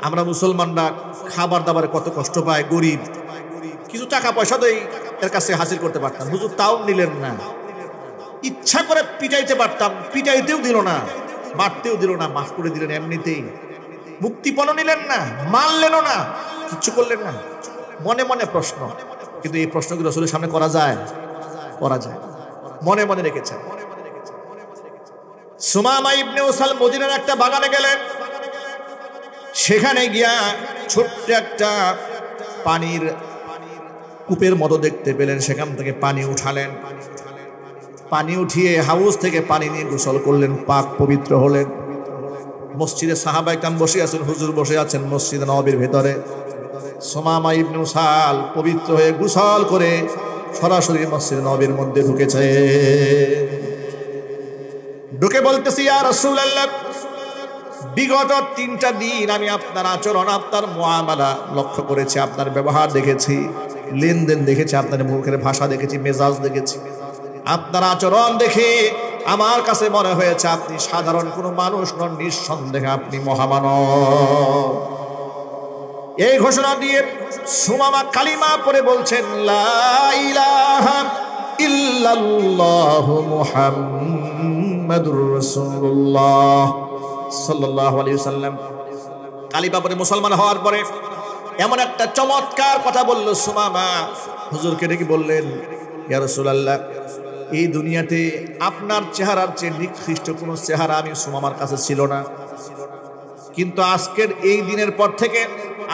আমরা মুসলমানরা খাবার দাবারে কত কষ্ট পায়, গরিব, কিছু টাকা পয়সা তো এর কাছে হাসিল করতে পারতাম। হুজুর তাও নিলেন না। ইচ্ছা করে পিটাইতে পারতাম, পিটাইতেও দিল না, মারতেও দিল না, মাফ করে দিলেন এমনিতেই। মুক্তিপণ নিলেন না, মারলেনও না, কিচ্ছু করলেন না। মনে মনে প্রশ্ন, কিন্তু এই প্রশ্ন কি রাসূলের সামনে করা যায়? করা যায়। মনে মনে রেখেছেন। সুমামা ইবনে উসাল মদিনার একটা বাগানে গেলেন। সেখানে গিয়া ছোট্ট একটা পানির কূপের মতো দেখতে পেলেন, সেখান থেকে পানি উঠালেন। পানি উঠিয়ে হাউস থেকে পানি নিয়ে গোসল করলেন, পাক পবিত্র হলেন। মসজিদে সাহাবায়ে কেরাম বসে আছেন, হুজুর বসে আছেন মসজিদে নববীর ভেতরে। সুমামা ইবনে উসাল পবিত্র হয়ে গোসল করে সরাসরি মসজিদে নববীর মধ্যে ঢুকেছে। ঢুকে বলতেছি, ইয়া রাসূলুল্লাহ, বিগত 3টা দিন আমি আপনার আচরণ, আপনার মুআমালা লক্ষ্য করেছি, আপনার ব্যবহার দেখেছি, লেনদেন দেখেছি, আপনার মুখের ভাষা দেখেছি, মেজাজ দেখেছি। আপনার আচরণ দেখে আমার কাছে মনে হয়েছে আপনি সাধারণ কোনো মানুষ নন, নিঃসন্দেহে আপনি মহামানব। এই ঘোষণা দিয়ে সুমামা কালিমা পড়ে বলছেন, লা ইলাহা ইল্লাল্লাহু মুহাম্মাদুর রাসূলুল্লাহ সাল্লাল্লাহু আলাইহি ওয়াসাল্লাম। কালিমা পড়ে মুসলমান হওয়ার পরে এমন একটা চমৎকার কথা বলল সুমামা। হুজুরকে ডেকে বললেন, ইয়া রাসূলুল্লাহ, এই দুনিয়াতে আপনার চেহারার চেয়ে নিকৃষ্ট কোনো চেহারা আমি সুমামার কাছে ছিল না, কিন্তু আজকের এই দিনের পর থেকে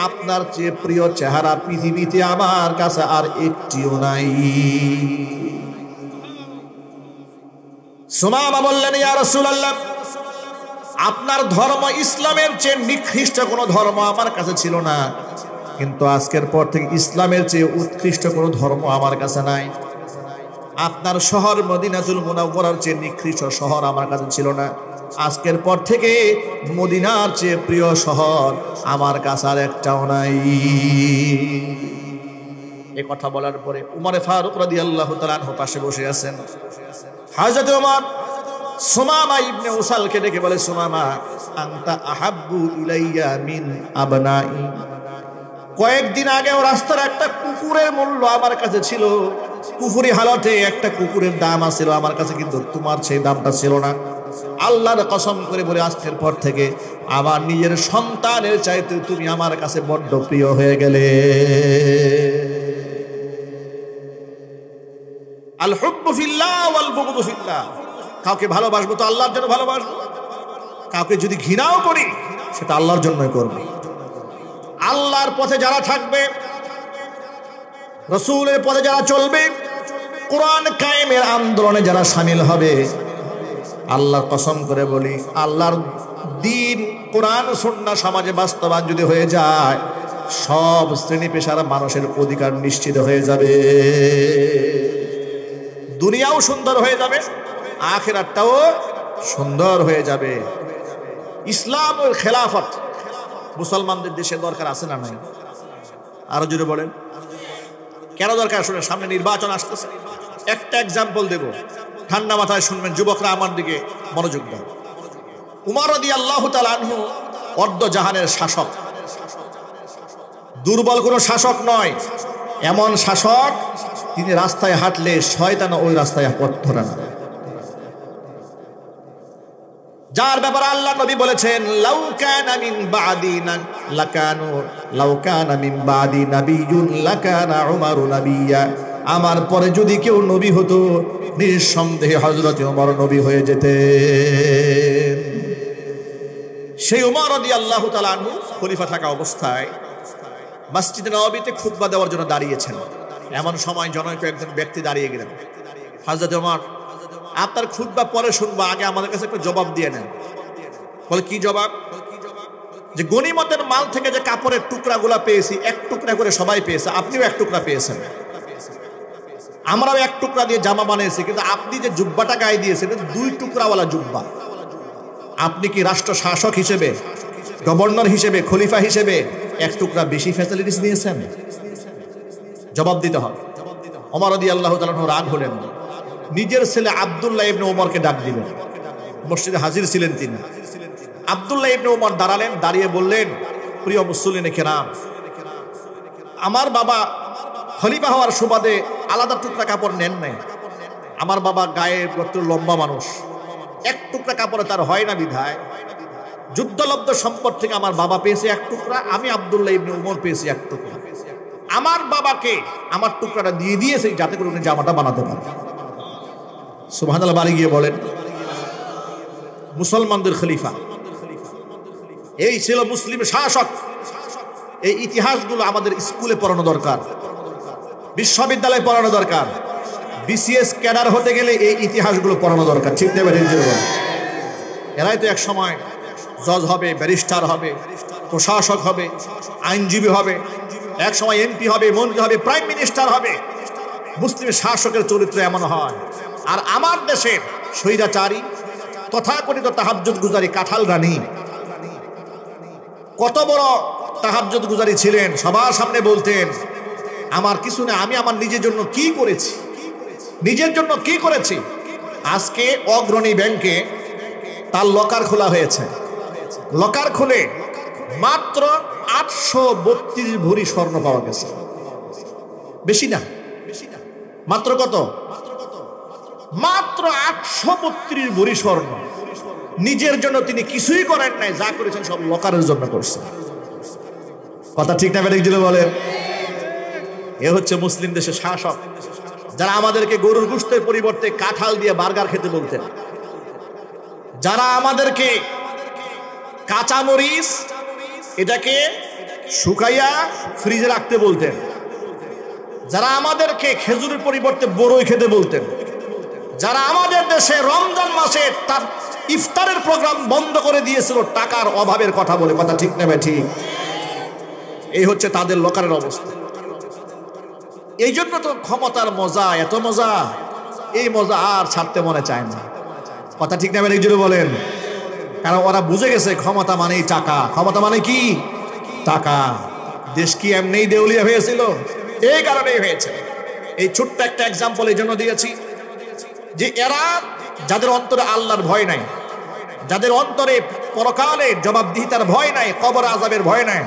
আপনার চেয়ে প্রিয় চেহারা পৃথিবীতে আমার কাছে আর একটিও নাই। সুমামা বললেন, ইয়া রাসূলুল্লাহ, আপনার ধর্ম ইসলামের চেয়ে নিকৃষ্ট কোনো ধর্ম আমার কাছে ছিল না, কিন্তু আজকের পর থেকে ইসলামের চেয়ে উৎকৃষ্ট কোনো ধর্ম আমার কাছে নাই। আপনার শহর মদিনাতুল মুনাওয়ারার চেয়ে নিকৃষ্ট শহর আমার কাছে ছিল না, আজকের পর থেকে মদিনার চেয়ে প্রিয় শহর আমার কাছে আর একটাও নাই। এ কথা বলার পরে উমরে ফারুক রাদিয়াল্লাহু তাআলা আনহু পাশে বসে আছেন। হযরত ওমর সুমামা ইবনে উসালকে ডেকে বলে, সুমামা আনতা আহাব্বু ইলাইয়া মিন আবনাই। কয়েকদিন আগেও রাস্তার একটা কুকুরের মূল্য আমার কাছে ছিল, কুফরি হালতে একটা কুকুরের দাম আছিল আমার কাছে, কিন্তু তোমার সেই দামটা ছিল না। আল্লাহর কসম করে বলে, আজকের পর থেকে আমার নিজের সন্তানের চাইতে তুমি আমার কাছে বড্ড প্রিয় হয়ে গেলে। আল হুব্বু ফিল্লাহ ওয়াল বুগদু ফিল্লাহ। কাউকে ভালোবাসবো তো আল্লাহর জন্য ভালোবাসবো, কাউকে যদি ঘৃণাও করি সেটা আল্লাহর জন্যই করব। আল্লাহর পথে যারা থাকবে, রাসূলের পথে যারা চলবে, কোরআন কায়েমের আন্দোলনে যারা শামিল হবে, আল্লাহর কসম করে বলি, আল্লাহর দ্বীন কোরআন সুন্নাহ সমাজে বাস্তবায়ন যদি হয়ে যায়, সব শ্রেণী পেশার মানুষের অধিকার নিশ্চিত হয়ে যাবে, দুনিয়াও সুন্দর হয়ে যাবে, আখিরাতটাও সুন্দর হয়ে যাবে। ইসলাম ও খেলাফত মুসলমানদের দেশে দরকার আছে না নাই? আরো জোরে বলেন, কেন দরকার? শুনে, সামনে নির্বাচন আসতেছে। একটা এক্সাম্পল দেব, ঠান্ডা মাথায় শুনবেন, যুবকরা আমার দিকে মনোযোগ দেন। উমর রাদিয়াল্লাহু তাআলা আনহু অর্ধ জাহানের শাসক, দুর্বল কোনো শাসক নয়, এমন শাসক তিনি রাস্তায় হাঁটলে শয়তান ওই রাস্তায় পথ ধরে না, যার ব্যাপারে আল্লাহ নবী বলেছেন, লাউ কানা মিন বাদি লাকানু লাউ কানা মিন বাদি নাবিয়্যুন লাকানা উমারু নাবিয়্যা। আমার পরে যদি কেউ নবী হতো, নিঃসন্দেহে হযরত ওমর নবী হয়ে যেতেন। সেই ওমর রাদিয়াল্লাহু তাআলা আনহু খলিফা থাকা অবস্থায় মসজিদে নববীতে খুতবা দেওয়ার জন্য দাঁড়িয়েছেন। এমন সময় জনৈক একজন ব্যক্তি দাঁড়িয়ে গেলেন, হযরত ওমর, আপনার খুতবা পরে শুনবো, আগে আমাদের কাছে একটা জবাব দিয়ে নেন। বলে, কি জবাব? যে গনিমতের মাল থেকে যে কাপড়ের টুকরাগুলা পেয়েছি, এক টুকরা করে সবাই পেয়েছে, আপনিও এক টুকরা পেয়েছেন, আমরাও এক টুকরা দিয়ে জামা বানিয়েছি, কিন্তু আপনি যে জুব্বাটা গায়ে দিয়েছেন দুই টুকরাওয়ালা জুব্বা। আপনি কি রাষ্ট্র শাসক হিসেবে, গভর্নর হিসেবে, খলিফা হিসেবে এক টুকরা বেশি ফ্যাসিলিটিস নিয়েছেন? জবাব দিতে হবে। ওমর রাদিয়াল্লাহু তাআলা রাগ হলেন, নিজের ছেলে আব্দুল্লাহ ইবনে ওমরকে ডাক দিলেন, মসজিদে হাজির ছিলেন তিনি। আব্দুল্লাহ ইবনে ওমর দাঁড়ালেন, দাঁড়িয়ে বললেন, প্রিয় মুসল্লিনে কেরাম, আমার বাবা খলিফা হওয়ার সুবাদে আলাদা টুকরা কাপড় নেন নাই। আমার বাবা গায়ে লম্বা মানুষ, এক টুকরা কাপড়ে তার হয় না বিধায় যুদ্ধলব্ধ সম্পদ থেকে আমার বাবা পেয়েছে এক টুকরা, আমি আব্দুল্লাহ ইবনে ওমর পেয়েছি এক টুকরা। আমার বাবাকে আমার টুকরাটা দিয়ে দিয়েছে যাতে করে উনি জামাটা বানাতে পারেন। সুবহানাল্লাহ, বাড়ি গিয়ে বলেন, মুসলমানদের খলিফা, এই ছিল মুসলিম শাসক। এই ইতিহাসগুলো আমাদের স্কুলে পড়ানো দরকার, বিশ্ববিদ্যালয়ে পড়ানো দরকার, বিসিএস ক্যাডার হতে গেলে এই ইতিহাসগুলো পড়ানো দরকার। ঠিক নেবে? এরাই তো এক সময় জজ হবে, ব্যারিস্টার হবে, প্রশাসক হবে, আইনজীবী হবে, এক সময় এমপি হবে, মন্ত্রী হবে, প্রাইম মিনিস্টার হবে। মুসলিম শাসকের চরিত্র এমন হয়। আর আমার দেশের স্বৈরাচারী তথাকথিত তাহাজ্জুদ গুজারি কাঁঠাল রানী কত বড় তাহাজ্জুদ গুজারি ছিলেন, সবার সামনে বলতেন, আমার কিছু না, আমি আমার নিজের জন্য কি করেছি, নিজের জন্য কি করেছি। আজকে অগ্রণী ব্যাংকে তার লকার খোলা হয়েছে, লকার খুলে মাত্র 832 ভরি স্বর্ণ পাওয়া গেছে। বেশি না, মাত্র কত? মাত্র 832 ভরি স্বর্ণ। নিজের জন্য তিনি কিছুই করেন নাই, যা করেছেন সব লকারের জন্য করছেন। কথা ঠিক না বেঠিক বলেন? এ হচ্ছে মুসলিম দেশের শাসক, যারা আমাদেরকে গরুর গোশতের পরিবর্তে কাঁঠাল দিয়ে বার্গার খেতে বলতেন, যারা আমাদেরকে কাঁচামরিচ এটাকে শুকাইয়া ফ্রিজে রাখতে বলতেন, যারা আমাদেরকে খেজুরের পরিবর্তে বড়ই খেতে বলতেন, যারা আমাদের দেশে রমজান মাসে তার ইফতারের প্রোগ্রাম বন্ধ করে দিয়েছিল টাকার অভাবের কথা বলে। কথা ঠিক নেবে ঠিক? এই হচ্ছে তাদের লকারের অবস্থা। এই জন্য তো ক্ষমতার মজা, এত মজা, এই মজা আর ছাড়তে মনে চায় না। কথা ঠিক নেবে ঠিক বলেন? কারণ ওরা বুঝে গেছে ক্ষমতা মানেই টাকা। ক্ষমতা মানে কি? টাকা। দেশ কি এমনিই দেউলিয়া হয়েছিল? এই কারণেই হয়েছে। এই ছোট্ট একটা এক্সাম্পল এই জন্য দিয়েছি যে এরা যাদের অন্তরে আল্লাহর ভয় নাই, যাদের অন্তরে পরকালের জবাবদিহিতার ভয় নাই, কবর আযাবের ভয় নাই,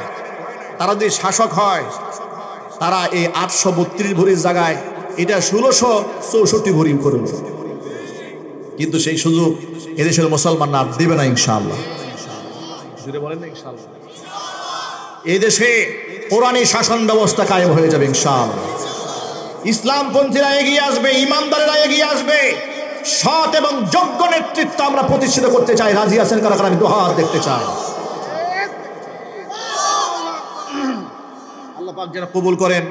তারা যদি শাসক হয়, তারা এই 832 ভরির জায়গায় এটা 1664 ভরি করবে। কিন্তু সেই সুযোগ এদেশের মুসলমানরা আর দেবে না ইনশাআল্লাহ। জুড়ে বলেন না ইনশাআল্লাহ। এই দেশে কোরআনী শাসন ব্যবস্থা কায়েম হয়ে যাবে ইনশাআল্লাহ। ইসলামপন্থীরা এগিয়ে আসবে, ইমানদারেরা এগিয়ে আসবে, সৎ এবং যোগ্য নেতৃত্ব আমরা প্রতিষ্ঠিত করতে চাই। রাজি আছেন কারা কারা? আমি দুহাত দেখতে চাই। আল্লাহ পাক যেন কবুল করেন,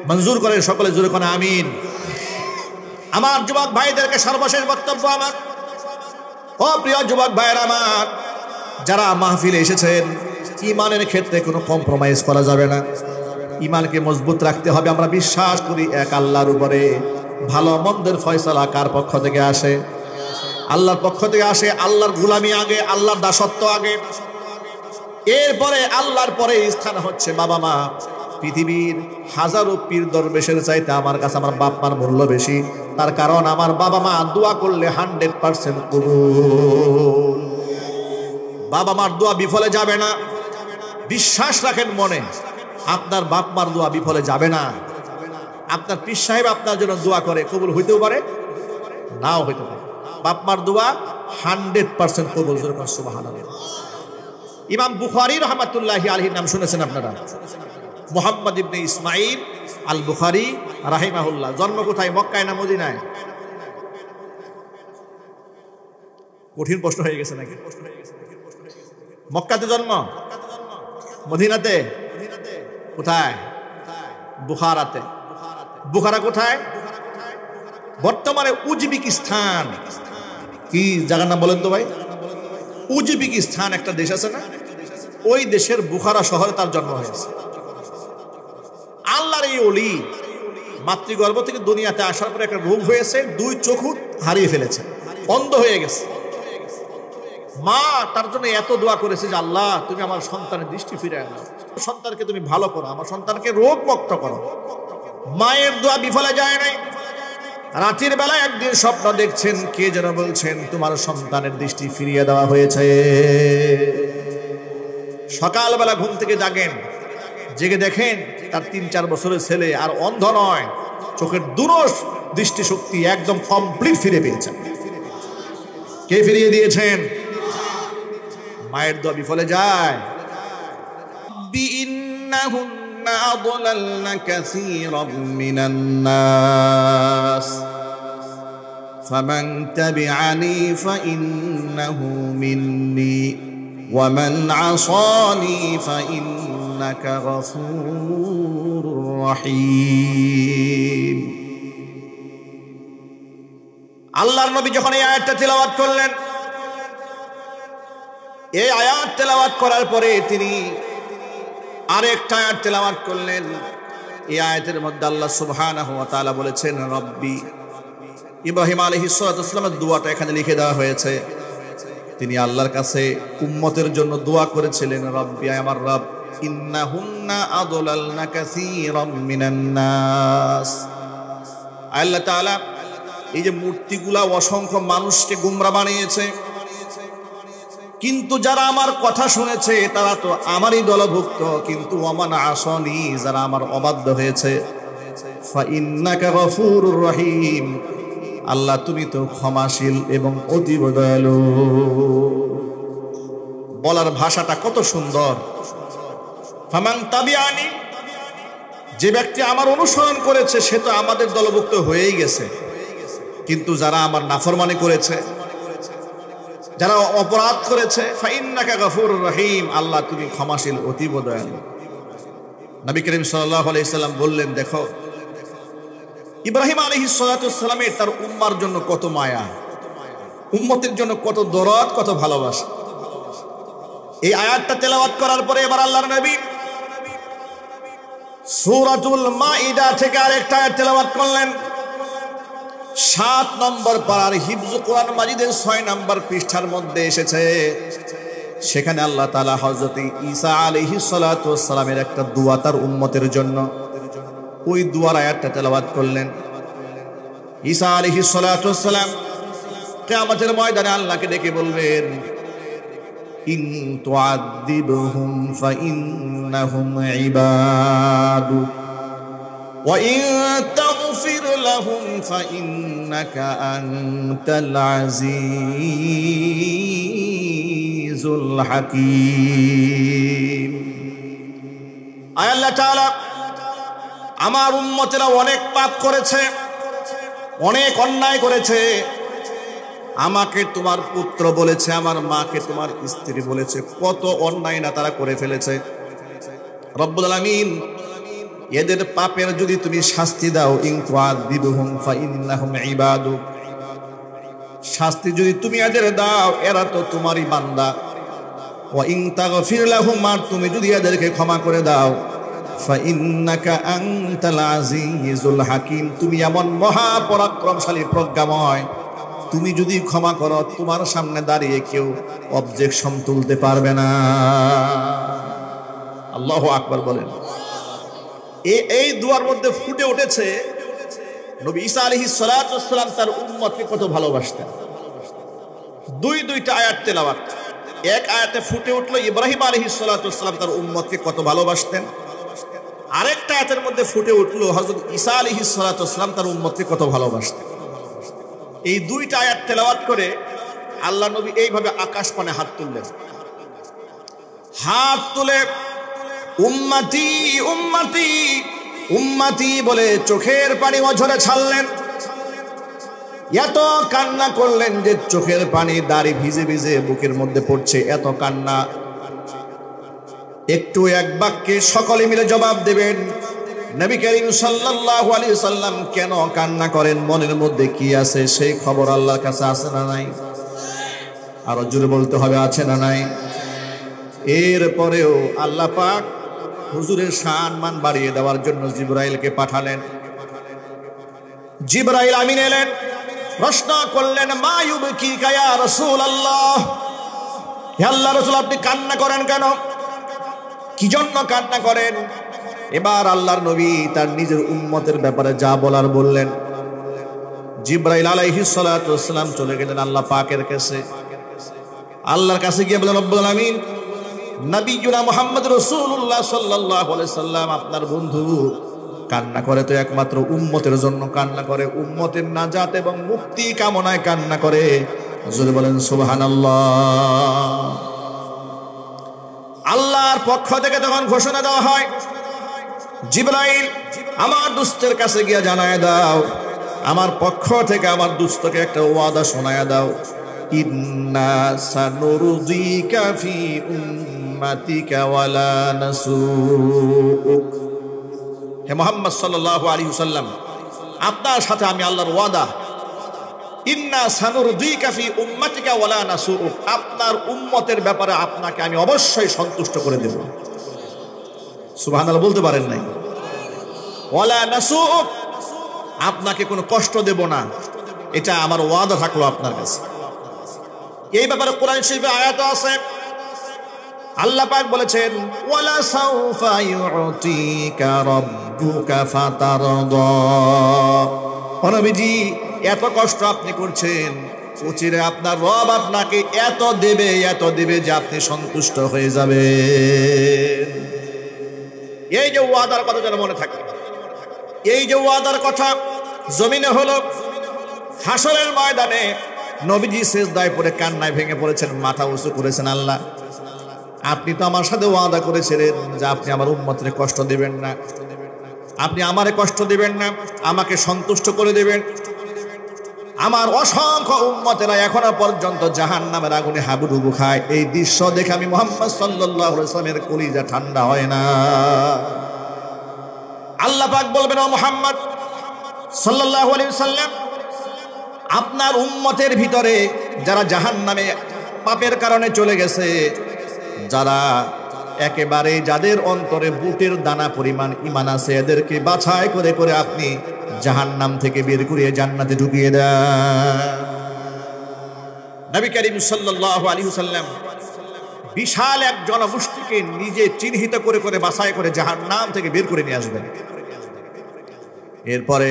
মঞ্জুর করেন, সকলে জোরে কোন আমিন। আমার যুবক ভাইদেরকে সর্বশেষ বক্তব্য আমার, ও প্রিয় যুবক ভাইয়েরা আমার, যারা মাহফিলে এসেছেন, ইমানের ক্ষেত্রে কোনো কম্প্রোমাইজ করা যাবে না। ইমানকে মজবুত রাখতে হবে। আমরা বিশ্বাস করি এক আল্লাহর উপরে। ভালো মন্দের ফয়সালা কার পক্ষ থেকে আসে? আল্লাহর পক্ষ থেকে আসে। আল্লাহর গোলামি আগে, আল্লাহর দাসত্ব আগে, এরপরে আল্লাহর পরে স্থান হচ্ছে বাবা মা। পৃথিবীর হাজারো পীর দরবেশের চাইতে আমার কাছে আমার বাপ মার মূল্য বেশি। তার কারণ আমার বাবা মা দোয়া করলে 100% কবুল। বাবা মার দোয়া বিফলে যাবে না, বিশ্বাস রাখেন মনে। আপনার বাপ মার দোয়া বিফলে যাবে না। আপনার পীর সাহেব আপনার জন্য দোয়া করে, কবুল হইতেও পারে, নাও হইতে পারে। বাপ মার দোয়া 100% কবুল। সুবহানাল্লাহ। ইমাম বুখারী রাহমাতুল্লাহি আলাইহির নাম শুনেছেন আপনারা? মুহাম্মদ ইবনে ইসমাইল আল বুখারী রাহিমাহুল্লাহ। জন্ম কোথায়? মক্কায় না মদিনায়? কঠিন প্রশ্ন হয়ে গেছে নাকি? মক্কাতে জন্ম, মদিনাতে? কোথায়? বুখারাতে। বুখারা কোথায়? বর্তমানে উজবেকিস্তান। কি জায়গার নাম বলেন তো ভাই? উজবেকিস্তান একটা দেশ আছে না, ওই দেশের বুখারা শহরে তার জন্ম হয়েছে। আল্লাহর এই ওলি মাতৃগর্ভ থেকে দুনিয়াতে আসার পরে একটা রোগ হয়েছে, 2 চোখ হারিয়ে ফেলেছে, অন্ধ হয়ে গেছে। মা তার জন্য এত দোয়া করেছে যে আল্লাহ তুমি আমার সন্তানের দৃষ্টি ফিরিয়ে আনো, সন্তানকে তুমি ভালো করো, আমার সন্তানকে রোগ মুক্ত করো। মায়ের দোয়া বিফলে যায় নাই। রাতের বেলা একদিন স্বপ্ন দেখছেন, কে যেন বলছেন তোমার সন্তানের দৃষ্টি ফিরিয়ে দেওয়া হয়েছে। সকালবেলা ঘুম থেকে জাগেন, জেগে দেখেন তার 3-4 বছরের ছেলে আর অন্ধ নয়, চোখের দুরস দৃষ্টিশক্তি একদম কমপ্লিট ফিরে পেয়েছেন। কে ফিরিয়ে দিয়েছেন? মায়ের দোয়া বিফলে যায়। বিইন্নাহুন্না আদলালনা কাসীরাম মিনান নাস ফামান তাবিআনি ফাইন্নাহু মিন্নি ওয়া মান আসানি ফাইন্নাকা গফুরুর রহিম। আল্লাহর নবী যখন এই আয়াতটা তেলাওয়াত করলেন, এই আয়াত তেলাওয়াত করার পরে তিনি আরেকটা আয়াত তেলাওয়াত করলেন। এই আয়াতের মধ্যে আল্লাহ সুবহানাহু ওয়া তাআলা বলেছেন রব্বি। ইব্রাহিম আলাইহিস সালাতু ওয়াসসালামের দোয়াটা এখানে লিখে দেওয়া হয়েছে। তিনি আল্লাহর কাছে উম্মতের জন্য দোয়া করেছিলেন, রব্বি, আমার রব, ইন্নাহুন্না আদলালনা কাসীরাম মিনান নাস। আল্লাহ তাআলা এই যে মূর্তিগুলা অসংখ্য মানুষকে গোমরা বানিয়েছে, কিন্তু যারা আমার কথা শুনেছে তারা তো আমারই দলভুক্ত, কিন্তু ওয়ামান আসানি, যারা আমার অবাধ্য হয়েছে, ফাইন্নাকা গফুরুর রহিম, আল্লাহ তুমি তো ক্ষমাশীল এবং অতীব দয়ালু। বলার ভাষাটা কত সুন্দর। ফামান তাবিআনি, যে ব্যক্তি আমার অনুসরণ করেছে সে তো আমাদের দলভুক্ত হয়েই গেছে, কিন্তু যারা আমার নাফরমানি করেছে, যারা অপরাধ করেছে, ফাইন্নাকা গফুরুর রহিম, আল্লাহ তুমি ক্ষমাশীল অতীব দয়ালু। নবী করিম সাল্লাল্লাহু আলাইহি সাল্লাম বললেন, দেখো ইব্রাহিম আলাইহিস সালাতু ওয়াসসালামের তার উম্মার জন্য কত মায়া, উম্মতের জন্য কত দরদ, কত ভালোবাসা। এই আয়াতটা তেলাওয়াত করার পরে এবার আল্লাহর নবী সূরাতুল মাইদা থেকে আরেকটা আয়াত তেলাওয়াত করলেন। 7 নম্বর পারার হিফজ কোরআন মাজিদের 6 নম্বর পৃষ্ঠার মধ্যে এসেছে। সেখানে আল্লাহ তাআলা হযরত ঈসা আলাইহিস সালাতু ওয়াসসালামের একটা দোয়া তার উম্মতের জন্য ওই দুয়ার আয়াতটা তেলাওয়াত করলেন। ঈসা আলাইহিস সালাতু ওয়াস সালাম কিয়ামতের ময়দানে আল্লাহকে ডেকে বলবেন, ইন তুআযিবহুম ফাইন্নাহুম ইবাদু ওয়া ইন তাগফির লাহুম ফাইন্নাকা আনতাল আজিজুল হাকীম। আয় আল্লাহ তাআলা, আমার উম্মতেরা অনেক পাপ করেছে, অনেক অন্যায় করেছে। আমাকে তোমার পুত্র বলেছে, আমার মাকে তোমার স্ত্রী বলেছে, কত অন্যায় না তারা করে ফেলেছে। রব্বুল আলামিন, এদের পাপের যদি তুমি শাস্তি দাও, ইন তুআযিবহুম ফাইন্নাহুম ইবাদুক, শাস্তি যদি তুমি এদের দাও, এরা তো তোমারই বান্দা। ওয়া ইন তাগফির লাহুম, আর তুমি যদি এদেরকে ক্ষমা করে দাও, ফাইন্নাকা আনতাল আজিজুল হাকীম, তুমি এমন মহাপরাক্রমশালী প্রজ্ঞাময়, তুমি যদি ক্ষমা করো, তোমার সামনে দাঁড়িয়ে কেউ অবজেকশন তুলতে পারবে না। আল্লাহু আকবার বলেন। এই দুয়ার মধ্যে ফুটে উঠেছে নবী ঈসা আলাইহিস সালাতু ওয়াস সালাম তার উম্মতকে কত ভালোবাসতেন। দুইটা আয়াত তেলাওয়াত। এক আয়াতে ফুটে উঠলো ইব্রাহিম আলাইহিস সালাতু ওয়াস সালাম তার উম্মতকে কত ভালোবাসতেন। আরেকটা আয়াতের মধ্যে ফুটে উঠলো হযরত ঈসা আলাইহিস সালাতু ওয়াস সালাম তার উম্মতকে কত ভালোবাসতেন। এই দুইটা আয়াত তেলাওয়াত করে আল্লাহ নবী এইভাবে আকাশ পানে হাত তুললেন। হাত তুলে উম্মতি উম্মতি উম্মতি বলে চোখের পানি অঝরে ছাড়লেন। এত কান্না করলেন যে চোখের পানি দাড়ি ভিজে ভিজে বুকের মধ্যে পড়ছে, এত কান্না। একটু এক বাক্যে সকলে মিলে জবাব দেবেন, নবী করিম সাল্লাল্লাহু আলাইহি সাল্লাম কেন কান্না করেন, মনের মধ্যে কি আছে সেই খবর আল্লাহর কাছে আছে না নাই? আরো জোরে বলতে হবে, আছে না নাই? এরপরেও আল্লাহ পাক হুজুরের সম্মান বাড়িয়ে দেওয়ার জন্য জিবরাইলকে পাঠালেন। জিবরাইল আমিন এলেন, প্রশ্ন করলেন, মা ইউবকিকা ইয়া রাসূলুল্লাহ, হে আল্লাহর রাসূল, আপনি কান্না করেন কেন? কি জন্য কান্না করেন? এবার আল্লাহর নবী তার নিজের উম্মতের ব্যাপারে যা বলার বললেন। জিবরাইল আলাইহিস সালাতু ওয়াস সালাম চলে গেলেন আল্লাহ পাকের কাছে। আল্লাহর কাছে গিয়ে বলেন, রব্বুল আলামিন, নবিয়ুনা মুহাম্মদ রাসূলুল্লাহ সাল্লাল্লাহু আলাইহি সাল্লাম আপনার বন্ধু কান্না করে তো একমাত্র উম্মতের জন্য কান্না করে, উম্মতের নাজাত এবং মুক্তি কামনায় কান্না করে। জোরে বলেন সুবহানাল্লাহ। আল্লাহর পক্ষ থেকে তখন ঘোষণা দেওয়া হয়, জিবরাইল আমার দুস্তের কাছে গিয়ে জানায় দাও, আমার পক্ষ থেকে আমার দুস্তকে একটা ওয়াদা শোনায় দাও, ইন্না সানুরযিকা ফি উম্মাতিকা ওয়ালা নাসুক। হে মুহাম্মদ সাল্লাল্লাহু আলাইহি ওয়াসাল্লাম, আপনার সাথে আমি আল্লাহর ওয়াদা, ইন্না সানুরযিকা ফি উম্মাতিকা ওয়ালা নাসুক, আপনার উম্মতের ব্যাপারে আপনাকে আমি অবশ্যই সন্তুষ্ট করে দেব। সুবহানাল্লাহ বলতে পারেন নাই? ওয়ালা নাসুক, আপনাকে কোনো কষ্ট দেব না, এটা আমার ওয়াদা থাকলো আপনার কাছে। এই ব্যাপারে কোরআন শরীফে আয়াত আছে, আল্লাহ পাক বলেছেন, ওয়ালা সাউফা ইউতিকা রাব্বুকা ফাতারদা। নবীজি, এত কষ্ট আপনি করছেন, অচিরে আপনার রব আপনাকে এত দেবে যে আপনি সন্তুষ্ট হয়ে যাবেন। এই যে ওয়াদার কথা যেন মনে থাকে, এই যে ওয়াদার কথা জমিনে হলো, হাসরের ময়দানে নবীজি সিজদায় পড়ে কান্নায় ভেঙে পড়েছেন, মাথা উঁচু করেছেন, আল্লাহ আপনি তো আমার সাথে ওয়াদা করেছিলেন যে আপনি আমার উম্মতের কষ্ট দিবেন না, আপনি আমারে কষ্ট দিবেন না, আমাকে সন্তুষ্ট করে দিবেন। আমার অসংখ্য উম্মতেরা এখনো পর্যন্ত জাহান্নামের আগুনে হাবুডুবু খায়। এই দৃশ্য দেখে আমি মুহাম্মদ সাল্লাল্লাহু আলাইহি ওয়াসাল্লামের কলিজা ঠান্ডা হয় না। আল্লাহ পাক বলবেন, ও মুহাম্মদ সাল্লাল্লাহু আলাইহি ওয়াসাল্লাম, আপনার উম্মতের ভিতরে যারা জাহান্নামে পাপের কারণে চলে গেছে, যারা একেবারে যাদের অন্তরে বুটের দানা পরিমাণ ঈমান আছে, এদেরকে বাছাই করে করে আপনি জাহান্নাম থেকে বের করে জান্নাতে ঢুকিয়ে দেন। নবী করিম সাল্লাল্লাহু আলাইহি ওয়াসাল্লাম বিশাল এক জনগোষ্ঠীকে নিজে চিহ্নিত করে করে বাছাই করে জাহান্নাম থেকে বের করে নিয়ে আসবেন। এরপরে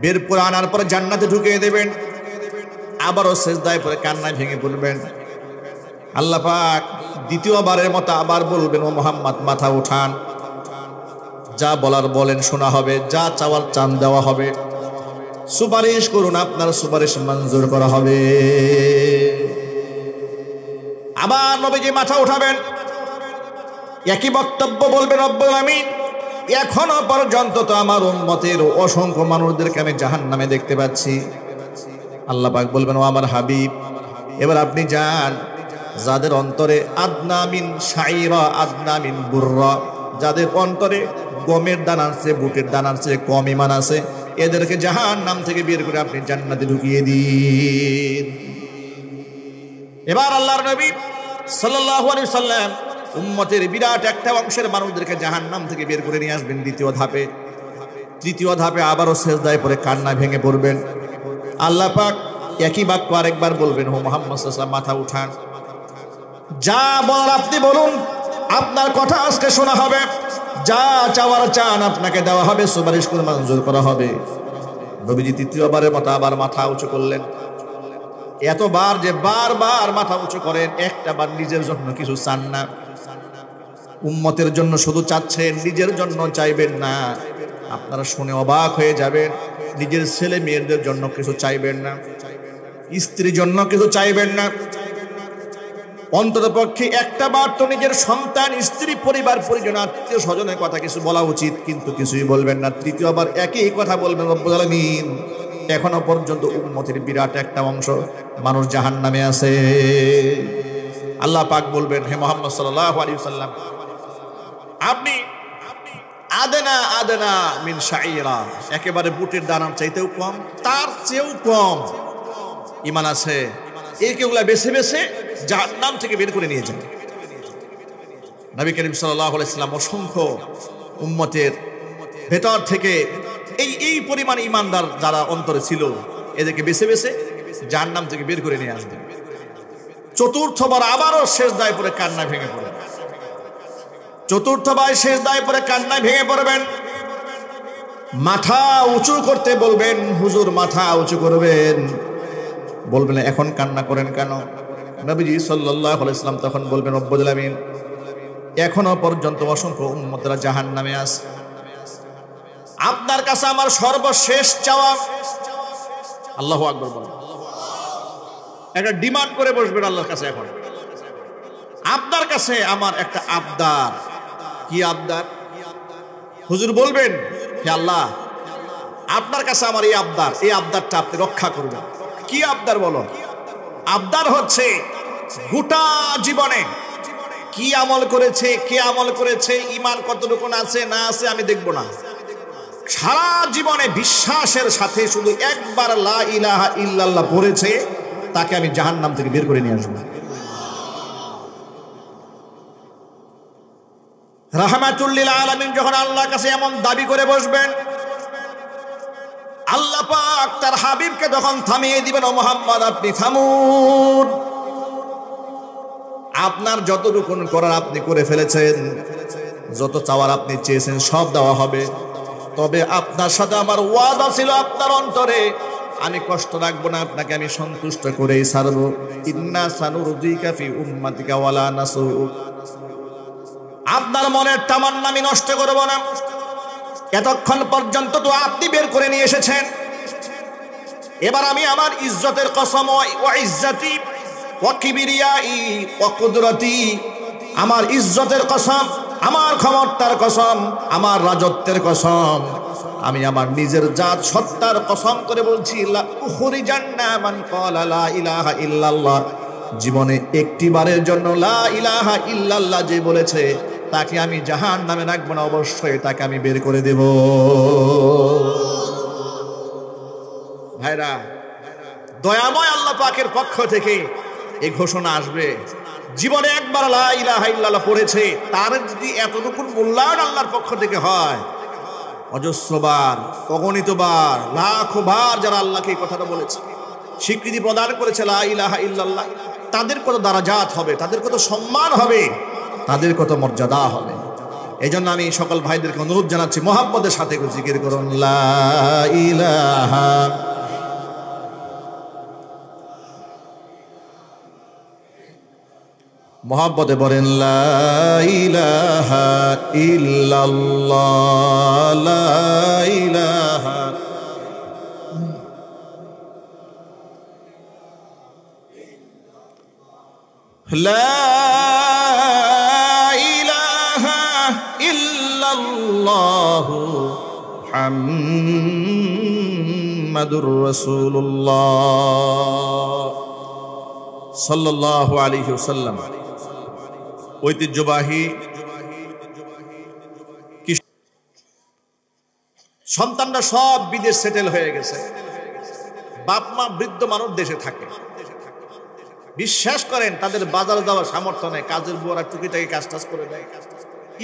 বের করে আনার পরে জান্নাতে ঢুকিয়ে দেবেন, আবারও সেজদায় পরে কান্নায় ভেঙে পড়বেন। আল্লাহ পাক দ্বিতীয়বারের মতো আবার বলবেন, ও মুহাম্মদ মাথা উঠান, যা বলার বলেন, শোনা হবে, যা চাওয়ার চান দেওয়া হবে, সুপারিশ করুন, আপনার সুপারিশ মঞ্জুর করা হবে। আবার নবীজি মাথা উঠাবেন, একই বক্তব্য বলবেন, রব্বুল আমিন এখনো পর্যন্ত তো আমার উম্মতের অসংখ্য মানুষদেরকে আমি জাহান্নামে দেখতে পাচ্ছি। আল্লাহ পাক বলবেন, ও আমার হাবিব এবার আপনি যান, যাদের অন্তরে আদনা মিন শাইরা আদনা মিন বুররা, যাদের অন্তরে গমের দানার চেয়ে বুটের দানার চেয়ে কম ঈমান আছে, এদেরকে জাহান্নাম থেকে বের করে আপনি জান্নাতে ঢুকিয়ে দিন। এবার আল্লাহর নবী সাল্লাল্লাহু আলাইহি সাল্লাম উম্মতের বিরাট একটা অংশের মানুষদেরকে জাহান্নাম থেকে বের করে নিয়ে আসবেন দ্বিতীয় ধাপে। তৃতীয় ধাপে আবারও সেজদায় পড়ে কান্না ভেঙে পড়বেন। আল্লাহ পাক একই বাক্য আরেকবার বলবেন, ও মুহাম্মদ সাল্লাল্লাহু আলাইহি ওয়াসাল্লাম মাথা উঠান, যা বলার আপনি বলুন, আপনার কথা আজকে শোনা হবে, যা চাওয়ার চান আপনাকে দেওয়া হবে, সুপারিশ করে মঞ্জুর করা হবে। নবীজি তৃতীয়বারের মতো আবার মাথা উঁচু করলেন। এতবার যে বারবার মাথা উঁচু করেন, একটা বার নিজের জন্য কিছু চান না, উম্মতের জন্য শুধু চাচ্ছেন, নিজের জন্য চাইবেন না। আপনারা শুনে অবাক হয়ে যাবেন, নিজের ছেলে মেয়েদের জন্য কিছু চাইবেন না, স্ত্রীর জন্য কিছু চাইবেন না, অন্ততপক্ষে একটা বার তো নিজের সন্তান, স্ত্রী, পরিবার, পরিজন, আত্মীয় স্বজনের কথা কিছু বলা উচিত, কিন্তু কিছুই বলবেন না। তৃতীয়বার একই কথা বলবেন, রব্বুল আলামিন এখনো পর্যন্ত উম্মতের বিরাট একটা অংশ মানুষ জাহান্নামে আছে। আল্লাহ পাক বলবেন, হে মুহাম্মদ সাল্লাল্লাহু আলাইহি ওয়াসাল্লাম আপনি আদনা আদনা মিন শাইরা, একেবারে বুটের দানার চাইতেও কম, তার চেয়েও কম ঈমান আছে, এইগুলা বেছে বেছে জাহান্নাম থেকে বের করে নিয়ে যান। নবী করিম সাল্লাল্লাহু আলাইহি ওয়াসাল্লাম অসংখ্য উম্মতের ভেতর থেকে এই পরিমাণ ঈমানদার যারা অন্তরে ছিল, এদেরকে বেছে বেছে জাহান্নাম থেকে বের করে নিয়ে আসবেন। চতুর্থবার আবারও সেজদায় পড়ে কান্না ভেঙে পড়বেন। চতুর্থবার সেজদায় পড়ে কান্না ভেঙে পড়বেন, মাথা উঁচু করতে বলবেন, হুজুর মাথা উঁচু করবেন। বলবেন, এখন কান্না করেন কেন? নবীজি সাল্লাল্লাহু আলাইহি ওয়াসাল্লাম তখন বলবেন, রব্বুল আলামিন এখনো পর্যন্ত অসংখ্য উম্মতরা জাহান্নামে আছে, আপনার কাছে আমার সর্বশেষ চাওয়া, আল্লাহু আকবার বলেন, একটা ডিমান্ড করে বসবেন আল্লাহর কাছে, এখন আপনার কাছে আমার একটা আবদার। কি আবদার? হুজুর বলবেন, হে আল্লাহ আপনার কাছে আমার এই আবদার, এই আবদারটা আপনি রক্ষা করবেন। কি আবদার বলো? আবদার হচ্ছে গোটা জীবনে কি আমল করেছে, কে আমল করেছে, ঈমান কতটুকু আছে না আছে আমি দেখব না, সারা জীবনে বিশ্বাসের সাথে শুধু একবার লা ইলাহা ইল্লাল্লাহ পড়েছে, তাকে আমি জাহান্নাম থেকে বের করে নিয়ে আসবো। রাহমাতুল লিল আলামিন যখন আল্লাহর কাছে এমন দাবি করে বসবেন, আল্লাহ পাক তার হাবিবকে তখন থামিয়ে দিবেন, ও মুহাম্মদ আপনি থামুন, আপনার যতটুকু করার আপনি করে ফেলেছেন, যত চাওয়ার আপনি চেয়েছেন সব দেওয়া হবে, তবে আপনার সাথে আমার ওয়াদা ছিল, আপনার অন্তরে আমি কষ্ট রাখবো না, আপনাকে আমি সন্তুষ্ট করেই ছাড়বো। ইন্না সানুরদিকা ফি উম্মাতিকা ওয়ালা নাসুক, আপনার মনের তামান্না আমি নষ্ট করব না। এতক্ষণ পর্যন্ত তো আপনি বের করে নিয়ে এসেছেন, এবার আমি আমার ইজ্জতের কসম, ওয়া ইজ্জতি ওয়া কিবরিয়াই ওয়া কুদরতি, আমার ইজ্জতের কসম, আমার ক্ষমতার কসম, আমার রাজত্বের কসম, আমি আমার নিজের জাত সত্তার কসম করে বলছি, লা উখরিজান্না মান ক্বালা লা ইলাহা ইল্লাল্লাহ, জীবনে একটি বারের জন্য লা ইলাহা ইল্লাল্লাহ যে বলেছে, তাকে আমি জাহান্নামে রাখবো না, অবশ্যই তাকে আমি বের করে দেব। ভাইরা, দয়াময় আল্লাহ পাকের পক্ষ থেকে এই ঘোষণা আসবে, জীবনে একবার লা ইলাহা ইল্লাল্লাহ পড়েছে, তার যদি এতটুকু মূল্যায়ন আল্লাহর পক্ষ থেকে হয়, অজস্রবার, অগণিতবার, লাখবার যারা আল্লাহকে এই কথাটা বলেছে, স্বীকৃতি প্রদান করেছে লা ইলাহা ইল্লাল্লাহ, তাদের কত দারাজাত হবে, তাদের কত সম্মান হবে, তাদের কত মর্যাদা হবে। এই জন্য আমি সকল ভাইদেরকে অনুরোধ জানাচ্ছি, মহাব্বতের সাথে জিকির করুন লা ইলাহা, মহাব্বতে বলেন লা ইলাহা ইল্লাল্লাহ, লা ইলাহা লা ইলাহা ইল্লাল্লাহ মুহাম্মাদুর রাসূলুল্লাহ সাল্লাল্লাহু আলাইহি ওয়াসাল্লাম। ঐতিহ্যবাহী সন্তানরা সব বিদেশ সেটেল হয়ে গেছে, বাপ মা বৃদ্ধ মানুষ দেশে থাকে। বিশ্বাস করেন তাদের বাজার যাওয়ার সামর্থ্য নেই, কাজের বুয়ারা টুকিটাকি কাজ টাজ করে দেয়,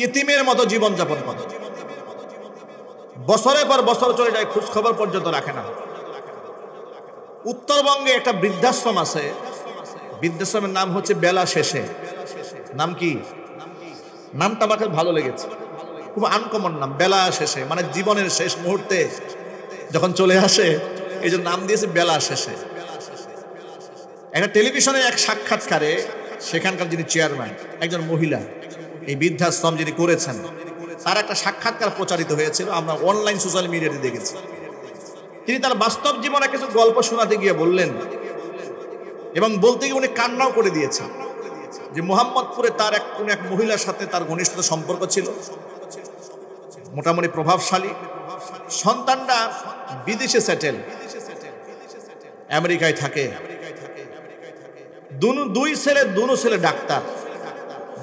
ইতিমের মতো জীবনযাপন করে। বছরের পর বছর চলে যায়, খোঁজ খবর পর্যন্ত রাখে না। উত্তরবঙ্গে একটা বৃদ্ধাশ্রম আছে, বৃদ্ধাশ্রমের নাম হচ্ছে বেলা শেষে। নাম কি? নামটা আমাকে ভালো লেগেছে, খুব আনকমন নাম, বেলা শেষে, মানে জীবনের শেষ মুহূর্তে যখন চলে আসে এই জন্য নাম দিয়েছে বেলা শেষে। একটা টেলিভিশনে এক সাক্ষাৎকারে সেখানকার যিনি চেয়ারম্যান, একজন মহিলা, এই বৃদ্ধাশ্রম যিনি করেছেন, তার একটা সাক্ষাৎকার প্রচারিত হয়েছিল, আমরা অনলাইন সোশ্যাল মিডিয়াতে দেখেছি। তিনি তার বাস্তব জীবনে কিছু গল্প শোনাতে গিয়ে বললেন, এবং বলতে গিয়ে উনি কান্নাও করে দিয়েছেন, যে মোহাম্মদপুরে তার কোন এক মহিলার সাথে তার ঘনিষ্ঠ সম্পর্ক ছিল, মোটামুটি প্রভাবশালী। সন্তানরা বিদেশে সেটেল, আমেরিকায় থাকে। দুই ছেলে ডাক্তার,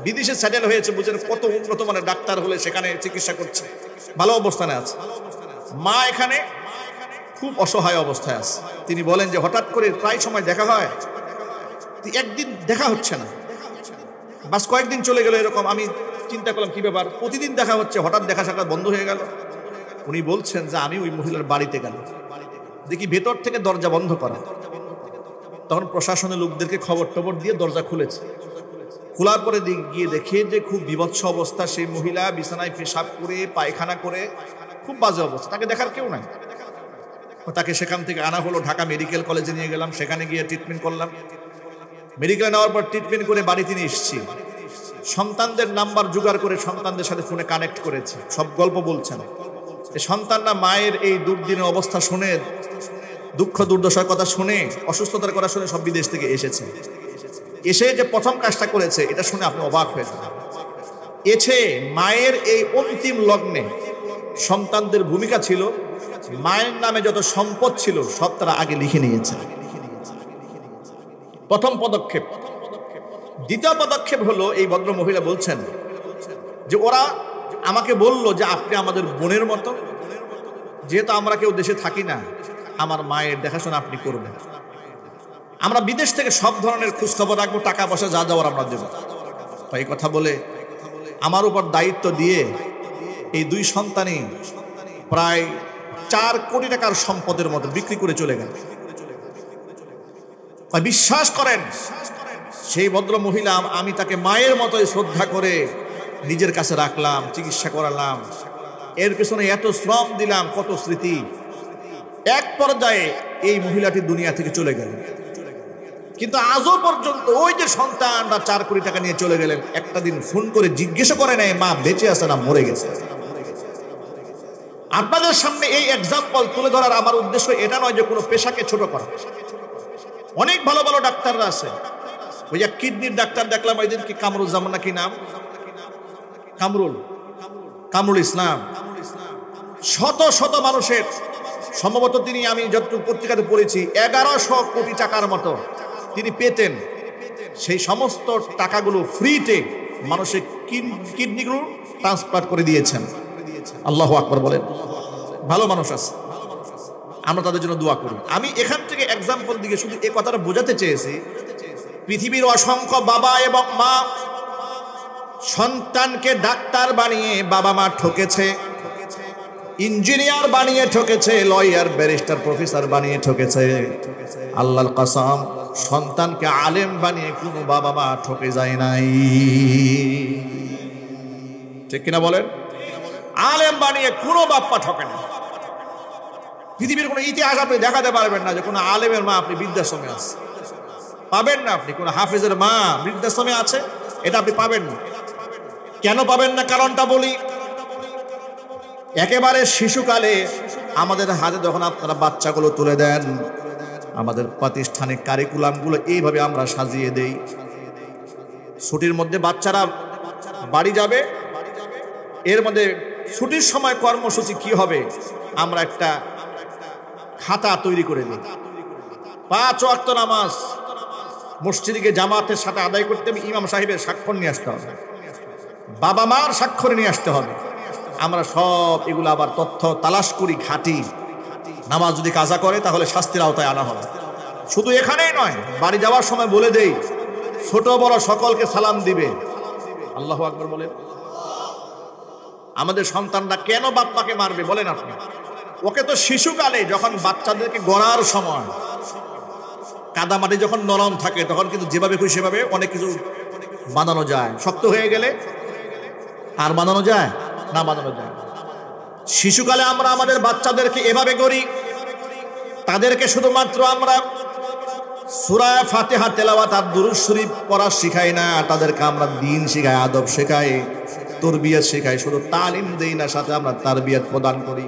বিদেশে সেটেল হয়েছে। বুঝেন কত উন্নত মানের ডাক্তার হলে সেখানে চিকিৎসা করছে, ভালো অবস্থানে আছে। মা এখানে খুব অসহায় অবস্থায় আছে। তিনি বলেন যে হঠাৎ করে প্রায় সময় দেখা হয়, একদিন দেখা হচ্ছে না, বাস কয়েকদিন চলে গেল এরকম। আমি চিন্তা করলাম কি ব্যাপার, প্রতিদিন দেখা হচ্ছে, হঠাৎ দেখা সাক্ষাৎ বন্ধ হয়ে গেল। উনি বলছেন যে আমি ওই মহিলার বাড়িতে গেলাম, দেখি ভেতর থেকে দরজা বন্ধ করা। তখন প্রশাসনের লোকদেরকে খবর টবর দিয়ে দরজা খুলেছে। খোলার পরে গিয়ে দেখে যে খুব বিভৎস অবস্থা, সেই মহিলা বিছানায় পেশাব করে, পায়খানা করে, খুব বাজে অবস্থা। তাকে দেখার কেউ নাই। তাকে সেখান থেকে আনা হলো, ঢাকা মেডিকেল কলেজে নিয়ে গেলাম, সেখানে গিয়ে ট্রিটমেন্ট করলাম। মেডিকেলে নেওয়ার পর ট্রিটমেন্ট করে বাড়িতে নিয়ে এসেছি। সন্তানদের নাম্বার জোগাড় করে সন্তানদের সাথে ফোনে কানেক্ট করেছে, সব গল্প বলছেন। সন্তানরা মায়ের এই দুর্দিনের অবস্থা শুনে, দুঃখ দুর্দশার কথা শুনে, অসুস্থতার কথা শুনে সব বিদেশ থেকে এসেছে। এসে যে প্রথম কাজটা করেছে, এটা শুনে আপনি অবাক হয়ে যাবেন। মায়ের এই অন্তিম লগ্নে সন্তানদের ভূমিকা ছিল, মায়ের নামে যত সম্পদ ছিল সব তারা আগে লিখে নিয়েছে। প্রথম পদক্ষেপ। দ্বিতীয় পদক্ষেপ হলো, এই ভদ্র মহিলা বলছেন যে ওরা আমাকে বলল যে আপনি আমাদের বোনের মতো, যেহেতু আমরা কেউ দেশে থাকি না, আমার মায়ের দেখাশোনা আপনি করবেন। আমরা বিদেশ থেকে সব ধরনের খোঁজখবর রাখবো, টাকা পয়সা যা যাওয়ার আমরা দেব। এই কথা বলে আমার উপর দায়িত্ব দিয়ে এই দুই সন্তানই প্রায় 4 কোটি টাকার সম্পদের মতো বিক্রি করে চলে গেল। বিশ্বাস করেন সেই ভদ্র মহিলা, আমি তাকে মায়ের মতোই শ্রদ্ধা করে নিজের কাছে রাখলাম, চিকিৎসা করালাম, এর পেছনে এত শ্রম দিলাম, কত স্মৃতি। এক পর্যায়ে এই মহিলাটি দুনিয়া থেকে চলে গেলেন, কিন্তু আজও পর্যন্ত ওই যে সন্তানরা 4 কোটি টাকা নিয়ে চলে গেলেন, একটা দিন ফোন করে জিজ্ঞেস করে নাই মা বেঁচে আছে না মরে গেছে। আপনাদের সামনে এই এক্সাম্পল তুলে ধরার আমার উদ্দেশ্য এটা নয় যে কোনো পেশাকে ছোট করা। অনেক ভালো ভালো ডাক্তাররা আছে। ওই এক কিডনির ডাক্তার দেখলাম ওই দিন, কি কামরুজ্জামান নাকি নাম, কামরুল ইসলাম, শত শত মানুষের, সম্ভবত তিনি, আমি যতটুকু পত্রিকাতে পড়েছি, 1100 কোটি টাকার মতো তিনি পেতেন। সেই সমস্ত টাকাগুলো ফ্রিতে মানুষের কিডনিগুলো ট্রান্সপ্লান্ট করে দিয়েছেন। আল্লাহু আকবার বলেন। ভালো মানুষ আছে, আমরা তাদের জন্য দোয়া করি। আমি এখান থেকে এক্সাম্পল দিকে শুধু এই কথাটা বোঝাতে চেয়েছি, পৃথিবীর অসংখ্য বাবা এবং মা সন্তানকে ডাক্তার বানিয়ে বাবা মা ঠকেছে, ইঞ্জিনিয়ার বানিয়ে ঠকেছে, লয়ার ব্যারিস্টার প্রফেসর বানিয়ে ঠকেছে। আল্লাহর কসম, সন্তানকে আলেম বানিয়ে কোনো বাবা মা ঠকে যায় নাই। ঠিক কিনা বলেন? আলেম বানিয়ে কোনো বাপ্পা ঠকে না। পৃথিবীর কোনো ইতিহাস আপনি দেখাতে পারবেন না যে কোনো আলেমের মা আপনি বৃদ্ধাশ্রমে আছে, পাবেন না। আপনি কোনো হাফেজের মা বৃদ্ধাশ্রমে আছে, এটা আপনি পাবেন না। কেন পাবেন না? কারণটা বলি। একেবারে শিশুকালে আমাদের হাতে যখন আপনারা বাচ্চাগুলো তুলে দেন, আমাদের প্রাতিষ্ঠানিক কারিকুলামগুলো এইভাবে আমরা সাজিয়ে দেই। ছুটির মধ্যে বাচ্চারা বাড়ি যাবে, এর মধ্যে ছুটির সময় কর্মসূচি কি হবে আমরা একটা খাতা তৈরি করে দিই। 5 ওয়াক্ত নামাজ মসজিদে জামাতের সাথে আদায় করতে হবে, ইমাম সাহেবের স্বাক্ষর নিয়ে আসতে হবে, বাবা মার স্বাক্ষর নিয়ে আসতে হবে। আমরা সব এগুলো আবার তথ্য তালাশ করি, ঘাটি। নামাজ যদি কাজা করে তাহলে শাস্তির আওতায় আনা হবে। শুধু এখানেই নয়, বাড়ি যাওয়ার সময় বলে দেই, ছোট বড় সকলকে সালাম দিবে। আল্লাহু আকবার বলেন। আমাদের সন্তানরা কেন বাপ মাকে মারবে বলেন আপনি? ওকে তো শিশুকালে যখন বাচ্চাদেরকে গড়ার সময় কাদামাটি যখন নরম থাকে তখন কিন্তু যেভাবে খুশি সেভাবে অনেক কিছু বানানো যায়। শক্ত হয়ে গেলে আর বানানো যায় না? বানানো যায়। শিশুকালে আমরা আমাদের বাচ্চাদেরকে এভাবে করি, তাদেরকে শুধুমাত্র আমরা সূরা ফাতিহা তেলাওয়াত আর দুরূদ শরীফ পড়া শিখাই না, তাদেরকে আমরা দ্বীন শিখাই, আদব শেখাই, তরবিয়ত শেখাই। শুধু তালিম দেই না, সাথে আমরা তারবিয়ত প্রদান করি।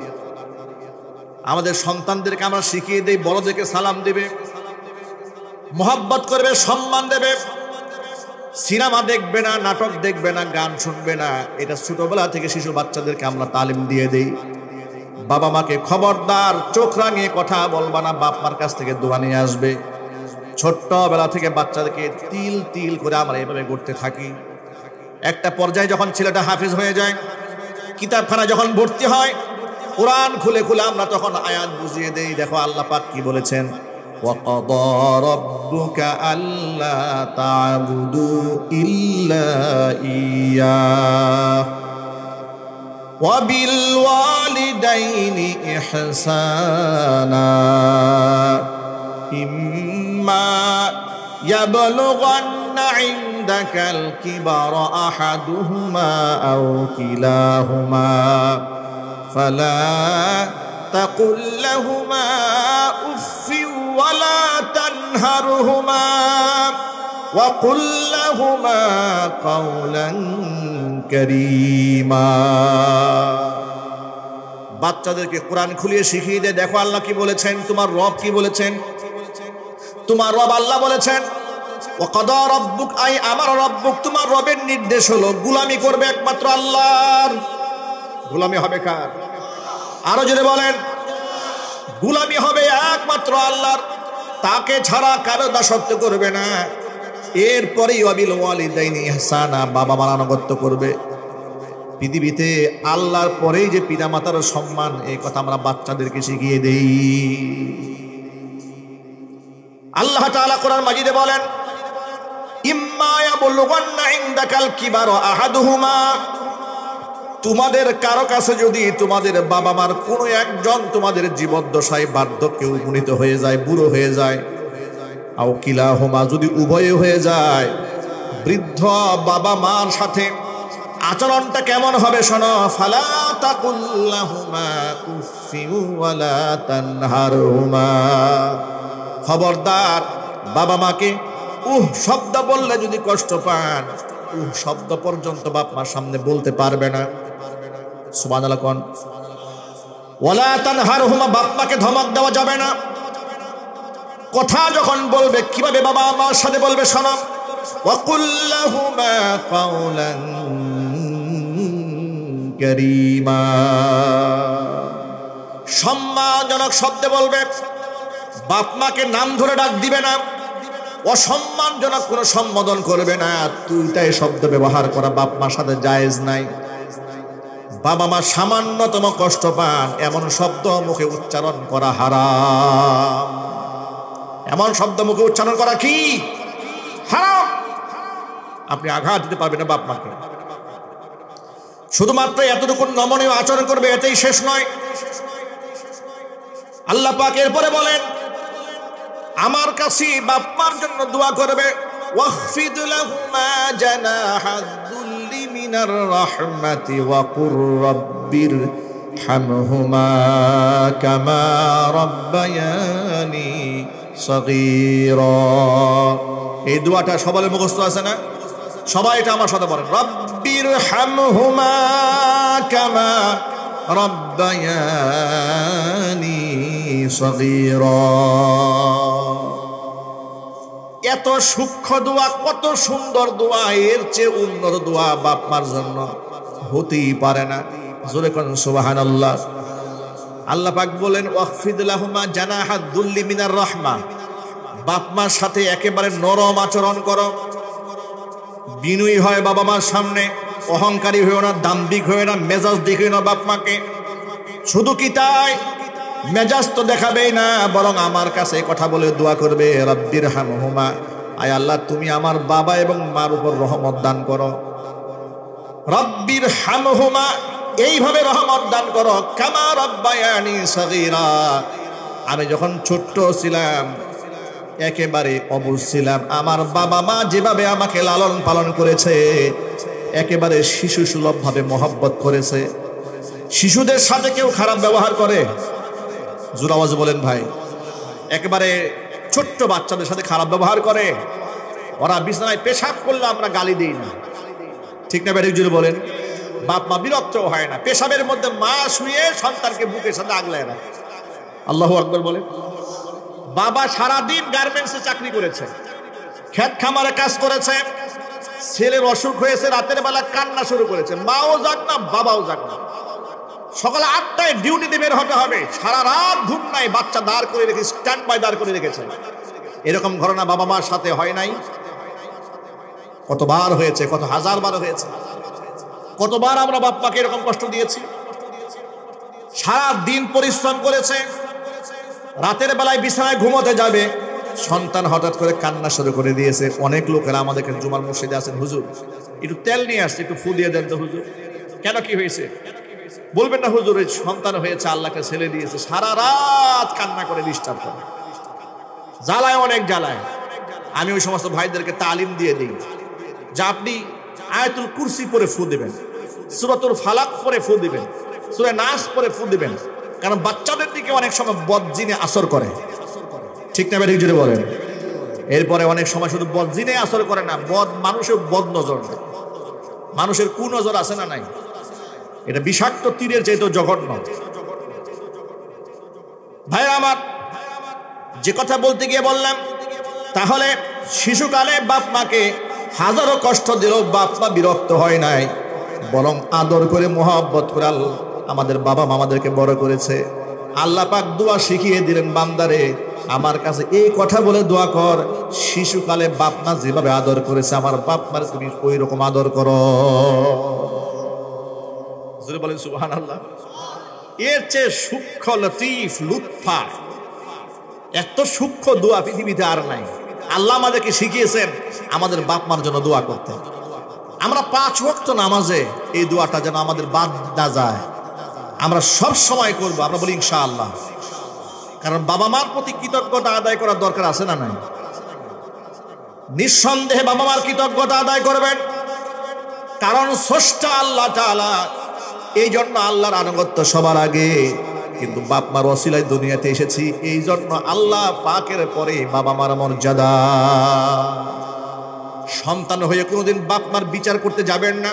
আমাদের সন্তানদেরকে আমরা শিখিয়ে দেই বড়দেরকে সালাম দেবে, মোহাব্বত করবে, সম্মান দেবে, সিনেমা দেখবে না, নাটক দেখবে না, গান শুনবে না। এটা ছোটবেলা থেকে শিশু বাচ্চাদেরকে আমরা তালিম দিয়ে দেই। বাবা মাকে খবরদার চোখ রাঙিয়ে কথা বলবা না, বাপ মার কাছ থেকে দোয়া নিয়ে আসবে। ছোট্টবেলা থেকে বাচ্চাদেরকে তিল তিল করে আমরা এভাবে করতে থাকি। একটা পর্যায়ে যখন ছেলেটা হাফেজ হয়ে যায়, কিতাবখানা যখন ভর্তি হয়, কোরআন খুলে খুলে আমরা তখন আয়াত বুঝিয়ে দেই। দেখো আল্লাহ পাক কি বলেছেন, وَقَضَى رَبُّكَ أَلَّا تَعْبُدُوا إِلَّا إِيَّاهُ وَبِالْوَالِدَيْنِ إِحْسَانًا إِمَّا يَبْلُغَنَّ عِندَكَ الْكِبَرَ أَحَدُهُمَا أَوْ كِلَاهُمَا فَلَا تَقُل لَّهُمَا أُفٍّ وَلَا تَنْهَرْهُمَا وَقُل لَّهُمَا قَوْلًا كَرِيمًا। বাচ্চাদেরকে কোরআন খুলিয়ে শিখিয়ে দে। দেখো আল্লাহ কি বলেছেন, তোমার রব কি বলেছেন। তোমার রব আল্লাহ বলেছেন, ওয়াকাদা রাব্বুক, আই আমার রব্বুক, তোমার রবের নির্দেশ হলো গোলামি করবে একমাত্র আল্লাহর। গোলামি হবে কার? আরো জোরে বলেন। গোলামি হবে একমাত্র আল্লাহর, তাকে ছাড়া কারো দাসত্ব করবে না। এরপরেই ওয়াবিল ওয়ালিদাইনি ইহসানা, বাবা মার আনুগত্য করবে। পৃথিবীতে আল্লাহর পরেই যে পিতামাতার সম্মান, এই কথা আমরা বাচ্চাদেরকে শিখিয়ে দেই। আল্লাহ তাআলা কোরআন মাজিদে বলেন, ইম্মা ইয়াবলুগান্না ইনদাকাল কিবারা আহাদুহুমা, তোমাদের কারো কাছে যদি তোমাদের বাবা মার কোনো একজন তোমাদের জীবদ্দশায় বার্ধক্যে উপনীত হয়ে যায়, বুড়ো হয়ে যায়, আও কিলাহুমা, যদি উভয়ে হয়ে যায়, বৃদ্ধ বাবা মার সাথে আচরণটা কেমন হবে শোনো। ফালা তাকুল্লাহুমা উফিউ ওয়ালা তানহারহুমা, খবরদার বাবা মাকে শব্দ বললে যদি কষ্ট পান, শব্দ পর্যন্ত বাপ মার সামনে বলতে পারবে না। সুবহানাল্লাহ কোন। ওয়ালা তানহারহুমা, বাপ মাকে ধমক দেওয়া যাবে না। কথা যখন বলবে কিভাবে বাবা মার সাথে বলবে শোনো। ওয়াকুল লাহুমা কাওলান কারীমা, সম্মানজনক শব্দে বলবে। বাপ মাকে নাম ধরে ডাক দিবে না, অসম্মানজনক কোনো সম্বোধন করবে না। তুইটাই শব্দ ব্যবহার করা বাপ মার সাথে জায়েজ নাই। বাবা মা সামান্যতম কষ্ট পান এমন শব্দ মুখে উচ্চারণ করা হারাম। এমন শব্দ মুখে উচ্চারণ করা কি হারাম। আপনি আঘাত দিতে পারবেন না বাপ মাকে। শুধুমাত্র এতটুকু নমনীয় আচরণ করবে, এতেই শেষ নয়। আল্লাহ পাক এরপরে বলেন, আমার কাছে বাপ মার জন্য দোয়া করবে। ওয়াখফিদ লাহুমা জানাহাদ দুল্লি মিনার রাহমাতি ওয়া কুর রাব্বির হামহুমা কামা রাব্বায়ানি সগীরা। এই দোয়াটা সবার মুখস্থ আছে না? সবাই এটা আমার সাথে বলেন, রাব্বির হামহুমা কামা রাব্বায়ানি সগীরা। এত সূক্ষ্ম দোয়া, কত সুন্দর দোয়া, এর চেয়ে উন্নত দোয়া বাপ মার জন্য হতেই পারে না। জোরে করেন সুবহানাল্লাহ। আল্লাহ পাক বলেন, ওয়াখফিদ লাহুমা জানাহাদ দুল্লি মিনার রাহমা। বাপ মার সাথে একেবারে নরম আচরণ করো, বিনয়ী হয় বাবা মার সামনে, অহংকারী হয়েও না, দাম্ভিক হয়ে না, মেজাজ দেখিও না বাপ মাকে। শুধু কি তাই, মেজাজ তো দেখাবেই না, বরং আমার কাছে কথা বলে দোয়া করবে, রাব্বির হামহুমা, আয় আল্লাহ তুমি আমার বাবা এবং মার উপর রহমত দান করো। রাব্বির হামহুমা, এইভাবে রহমত দান করো, কামা রাব্বায়ানি সগীরা, আমি যখন ছোট্ট ছিলাম, একেবারে অবুঝ ছিলাম, আমার বাবা মা যেভাবে আমাকে লালন পালন করেছে, একেবারে শিশু সুলভ ভাবে মহব্বত করেছে। শিশুদের সাথে কেউ খারাপ ব্যবহার করে? জোর আওয়াজে বলেন ভাই। একেবারে ছোট্ট বাচ্চাদের সাথে খারাপ ব্যবহার করে। ওরা বিছানায় পেশাব করলে আমরা গালি দিই না, ঠিক না? ব্যাটিক জুড়ে বলেন। বাপ মা বিরক্ত হয় না, পেশাবের মধ্যে মা শুয়ে সন্তানকে বুকের সাথে আগলায় রাখে। আল্লাহু আকবার বলেন। বাবা সারাদিন গার্মেন্টসে চাকরি করেছে, ক্ষেত খামারে কাজ করেছে, ছেলের অসুখ হয়েছে, রাতের বেলা কান্না শুরু করেছে, মাও যাক না বাবাও যাক না, সকালে 8টায় ডিউটিতে বের হতে হবে, সারা রাত ঘুম নাই, বাচ্চা দাঁড় করে রেখে স্ট্যান্ড বাই দাঁড় করে রেখেছে। এরকম ঘটনা বাবা মার সাথে হয় নাই? কতবার হয়েছে, কত হাজার বার হয়েছে। কতবার আমরা বাপ মাকে এরকম কষ্ট দিয়েছি। সারা দিন পরিশ্রম করেছে, রাতের বেলায় বিছানায় ঘুমোতে যাবে, সন্তান হঠাৎ করে কান্না শুরু করে দিয়েছে। অনেক লোকেরা আমাদেরকে জুমার মসজিদে আছেন, হুজুর একটু তেল নিয়ে আসছে, একটু ফু দিয়ে দেন তো হুজুর। কেন, কি হয়েছে? বলবেন না হুজুর ওই সন্তান হয়েছে, আল্লাহকে ছেলে দিয়েছে, সারা রাত কান্না করে ডিস্টার্ব করে, জ্বালায়, অনেক জ্বালায়। আমি ওই সমস্ত ভাইদেরকে তালিম দিয়ে দিই যে আপনি আয়াতুল কুরসি পরে ফু দিবেন, সূরাতুল ফালাক পরে ফু দিবেন, সূরা নাস পরে ফু দিবেন, কারণ বাচ্চাদের দিকে অনেক সময় বদজিনে আসর করে, ঠিক না? ব্যাটিক জুড়ে বলেন। এরপরে অনেক সময় শুধু বদজিনে আসর করে না, মানুষের বদ নজর, মানুষের কুনজর আছে না নাই? এটা বিষাক্ত তীরের চাইতেও জঘন্য। ভাই আমার, যে কথা বলতে গিয়ে বললাম, তাহলে শিশুকালে বাপ মাকে হাজারো কষ্ট দিলেও বাপ মা বিরক্ত হয় নাই, বরং আদর করে মহব্বত করে আমাদের বাবা মা আমাদেরকে বড় করেছে। আল্লাহ পাক দোয়া শিখিয়ে দিলেন, বান্দারে আমার কাছে এই কথা বলে দোয়া কর, শিশুকালে বাপ মা যেভাবে আদর করেছে আমার বাপ মার তুমি ওই রকম আদর করো। বলেন সুবহানাল্লাহ। এর চেয়ে সূক্ষ্ম, লতিফ, লুৎফা, এত সূক্ষ্ম দোয়া পৃথিবীতে আর নাই। আল্লাহ আমাদেরকে শিখিয়েছেন আমাদের বাপ মার জন্য দোয়া করতে। আমরা 5 ওয়াক্ত নামাজে এই দোয়াটা যেন আমাদের বাদ না যায়, আমরা সব সময় করব। আমরা বলি ইনশাআল্লাহ, কারণ বাবা মার প্রতি কৃতজ্ঞতা আদায় করার দরকার আছে না নাই? নিঃসন্দেহে বাবা মার কৃতজ্ঞতা আদায় করবেন, কারণ স্রষ্টা আল্লাহ তাআলা। এই জন্য আল্লাহর আনুগত্য সবার আগে, কিন্তু বাপ মার ওসিলায় দুনিয়াতে এসেছি, এই জন্য আল্লাহ পাকের পরে বাবা মার মর্যাদা। সন্তান হয়ে কোনোদিন বাপ মার বিচার করতে যাবেন না,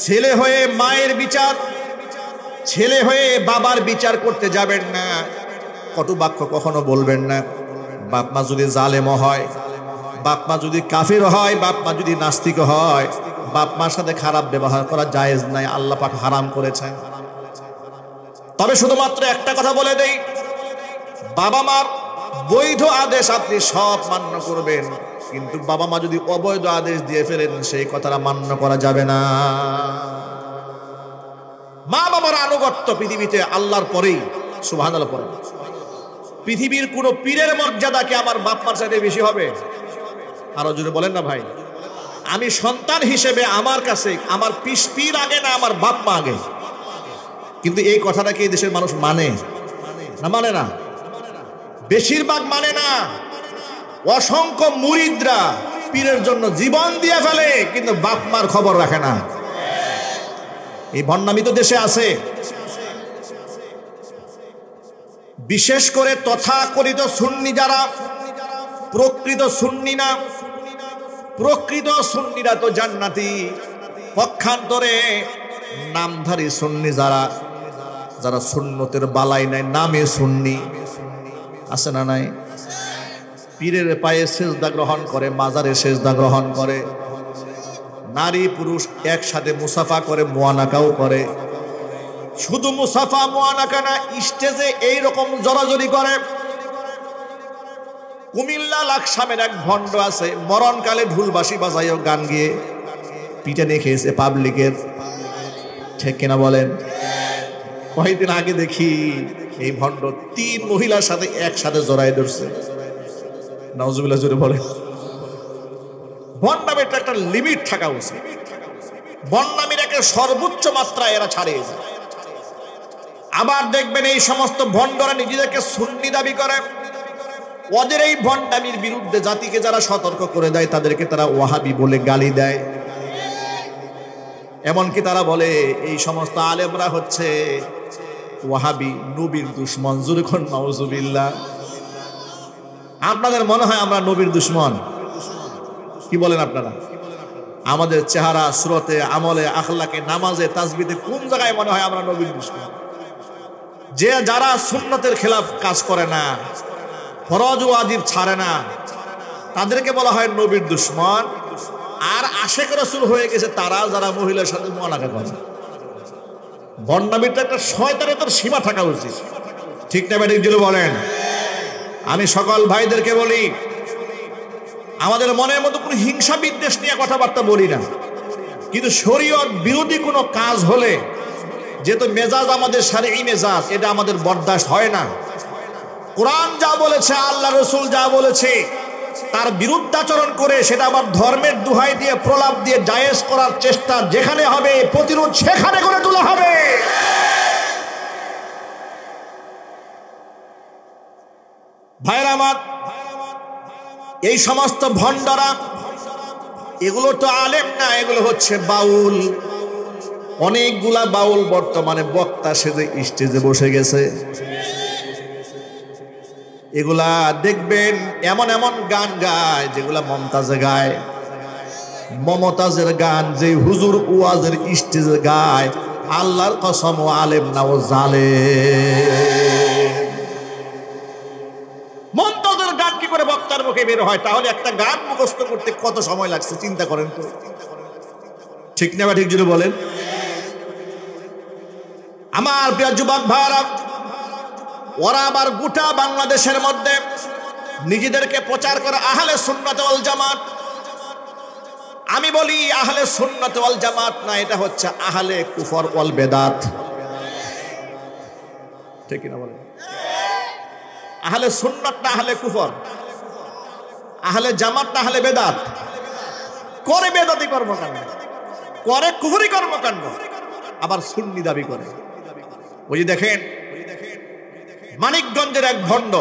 ছেলে হয়ে মায়ের বিচার, ছেলে হয়ে বাবার বিচার করতে যাবেন না, কটু বাক্য কখনো বলবেন না। বাপ মা যদি জালেম হয়, বাপ মা যদি কাফির হয়, বাপ মা যদি নাস্তিক হয়, বাপ মার সাথে খারাপ ব্যবহার করা জায়েজ নাই, আল্লাহ পাক হারাম করেছেন। তবে শুধুমাত্র একটা কথা বলে দেই, বাবা মার বৈধ আদেশ আপনি সব মান্য করবেন, কিন্তু বাবা মা যদি অবৈধ আদেশ দিয়ে ফেলেন সেই কথাটা মান্য করা যাবে না। মা বাবার আনুগত্য পৃথিবীতে আল্লাহর পরেই, সুবহানাল্লাহ পরে। পৃথিবীর কোন পীরের মর্যাদা কি আমার বাপ মার চাইতে বেশি হবে? আরো জোরে বলেন না ভাই। আমি সন্তান হিসেবে আমার কাছে আমার পীর আগে না আমার বাপ মা আগে, কিন্তু এই কথাটা কি এই দেশের মানুষ মানে না? মানে না, বেশিরভাগ মানে না। অসংখ্য মুরিদরা পীরের জন্য জীবন দিয়ে ফেলে, কিন্তু বাপ মার খবর রাখে না। এই ভণ্ডামি তো দেশে আছে। বিশেষ করে তথাকথিত সুন্নি যারা, প্রকৃত সুন্নি না। প্রকৃত সুন্নিরা তো জান্নাতি, পক্ষান্তরে নামধারী সুন্নি যারা, যারা সুন্নতের বালাই নাই, নামে সুন্নি, আছে না নাই? পীরের পায়ে সেজদা গ্রহণ করে, মাজারে সেজদা গ্রহণ করে, নারী পুরুষ একসাথে মুসাফা করে, মুআনাকাও করে। শুধু মুসাফা মুআনাকা না, স্টেজে এইরকম জড়াজড়ি করে। কুমিল্লা লাকসামের এক ভণ্ড আছে, মরণকালে ঢুলবাসি বাজাইও গান গিয়ে পিটানি খেয়েছে পাবলিকের, ঠিক কিনা বলেন? কয়েকদিন আগে দেখি এই ভণ্ড 3 মহিলার সাথে একসাথে জড়াই ধরছে। নাউজুবিল্লাহ জোরে বলে। ভণ্ডামির একটা লিমিট থাকা উচিত। ভণ্ডামির একটা সর্বোচ্চ মাত্রা এরা ছাড়িয়ে যায়। আবার দেখবেন এই সমস্ত ভণ্ডরা নিজেদেরকে সুন্নি দাবি করে। ওদের এই ভণ্ডামির বিরুদ্ধে জাতিকে যারা সতর্ক করে দেয়, তাদেরকে তারা ওয়াহাবি বলে গালি দেয়। এমনকি তারা বলে এই সমস্ত আলেমরা হচ্ছে ওয়াহাবি, নবীর দুশমন। জুরখন নাউজুবিল্লাহ। আপনাদের মনে হয় আমরা নবীর দুশমন? কি বলেন আপনারা? আমাদের চেহারা, সুরতে, আমলে, আখলাকে, নামাজে, তাসবিতে কোন জায়গায় মনে হয় আমরা নবীর দুশমন? যে যারা সুন্নতের খেলাফ কাজ করে না, ফরজ ওয়াজিব ছাড়ে না, তাদেরকে বলা হয় নবীর দুশমন। আর আশেক রাসূল হয়ে গেছে তারা, যারা মহিলার সাথে মুআনাকা করে। ভণ্ডামির একটা শয়তানের তোর সীমা থাকা উচিত, ঠিক না ব্যাটিক জুড়ে বলেন? আমি সকল ভাইদেরকে বলি, আমাদের মনের মতো কোনো হিংসা বিদ্বেষ নিয়ে কথাবার্তা বলি না, কিন্তু শরীয়ত বিরোধী কোনো কাজ হলে, যেহেতু মেজাজ আমাদের শারঈ মেজাজ, এটা আমাদের বরদাস্ত হয় না। কোরআন যা বলেছে, আল্লাহ রসুল যা বলেছে, তার বিরুদ্ধাচরণ করে সেটা আবার ধর্মের দোহাই দিয়ে, প্রলাপ দিয়ে জায়েজ করার চেষ্টা যেখানে হবে, প্রতিরোধ সেখানে করে তোলা হবে। ভাইরা আমার, এই সমস্ত ভণ্ডরা, এগুলো তো আলেম না, এগুলো হচ্ছে বাউল। অনেকগুলা বাউল বর্তমানে বক্তা সেজে স্টেজে বসে গেছে। এগুলা দেখবেন এমন এমন গান গায় যেগুলা মমতাজে গায়। মমতাজের গান যে হুজুর ওয়াজের স্টেজে গায়, আল্লাহর কসম ও আলেম না, ও জালেম। মমতাজের গান কি করে বক্তার মুখে বের হয়? তাহলে একটা গান মুখস্থ করতে কত সময় লাগছে চিন্তা করেন তো, ঠিক না? ঠিক জুড়ে বলেন। আমার প্রিয় যুবক ভাইরা, ওরা আবার গোটা বাংলাদেশের মধ্যে নিজেদেরকে প্রচার করে আহলে সুন্নাত ওয়াল জামাত। আমি বলি আহলে সুন্নাত ওয়াল জামাত না, এটা হচ্ছে আহলে কুফর ওয়াল বেদাত, ঠিক না বলেন? আহলে সুন্নাত না আহলে কুফর, আহলে জামাত না আহলে বেদাত। করে বেদাতি কর্মকাণ্ড, করে কুফরি কর্মকাণ্ড, আবার সুন্নি দাবি করে। ওই যে দেখেন মানিকগঞ্জের এক ভণ্ড,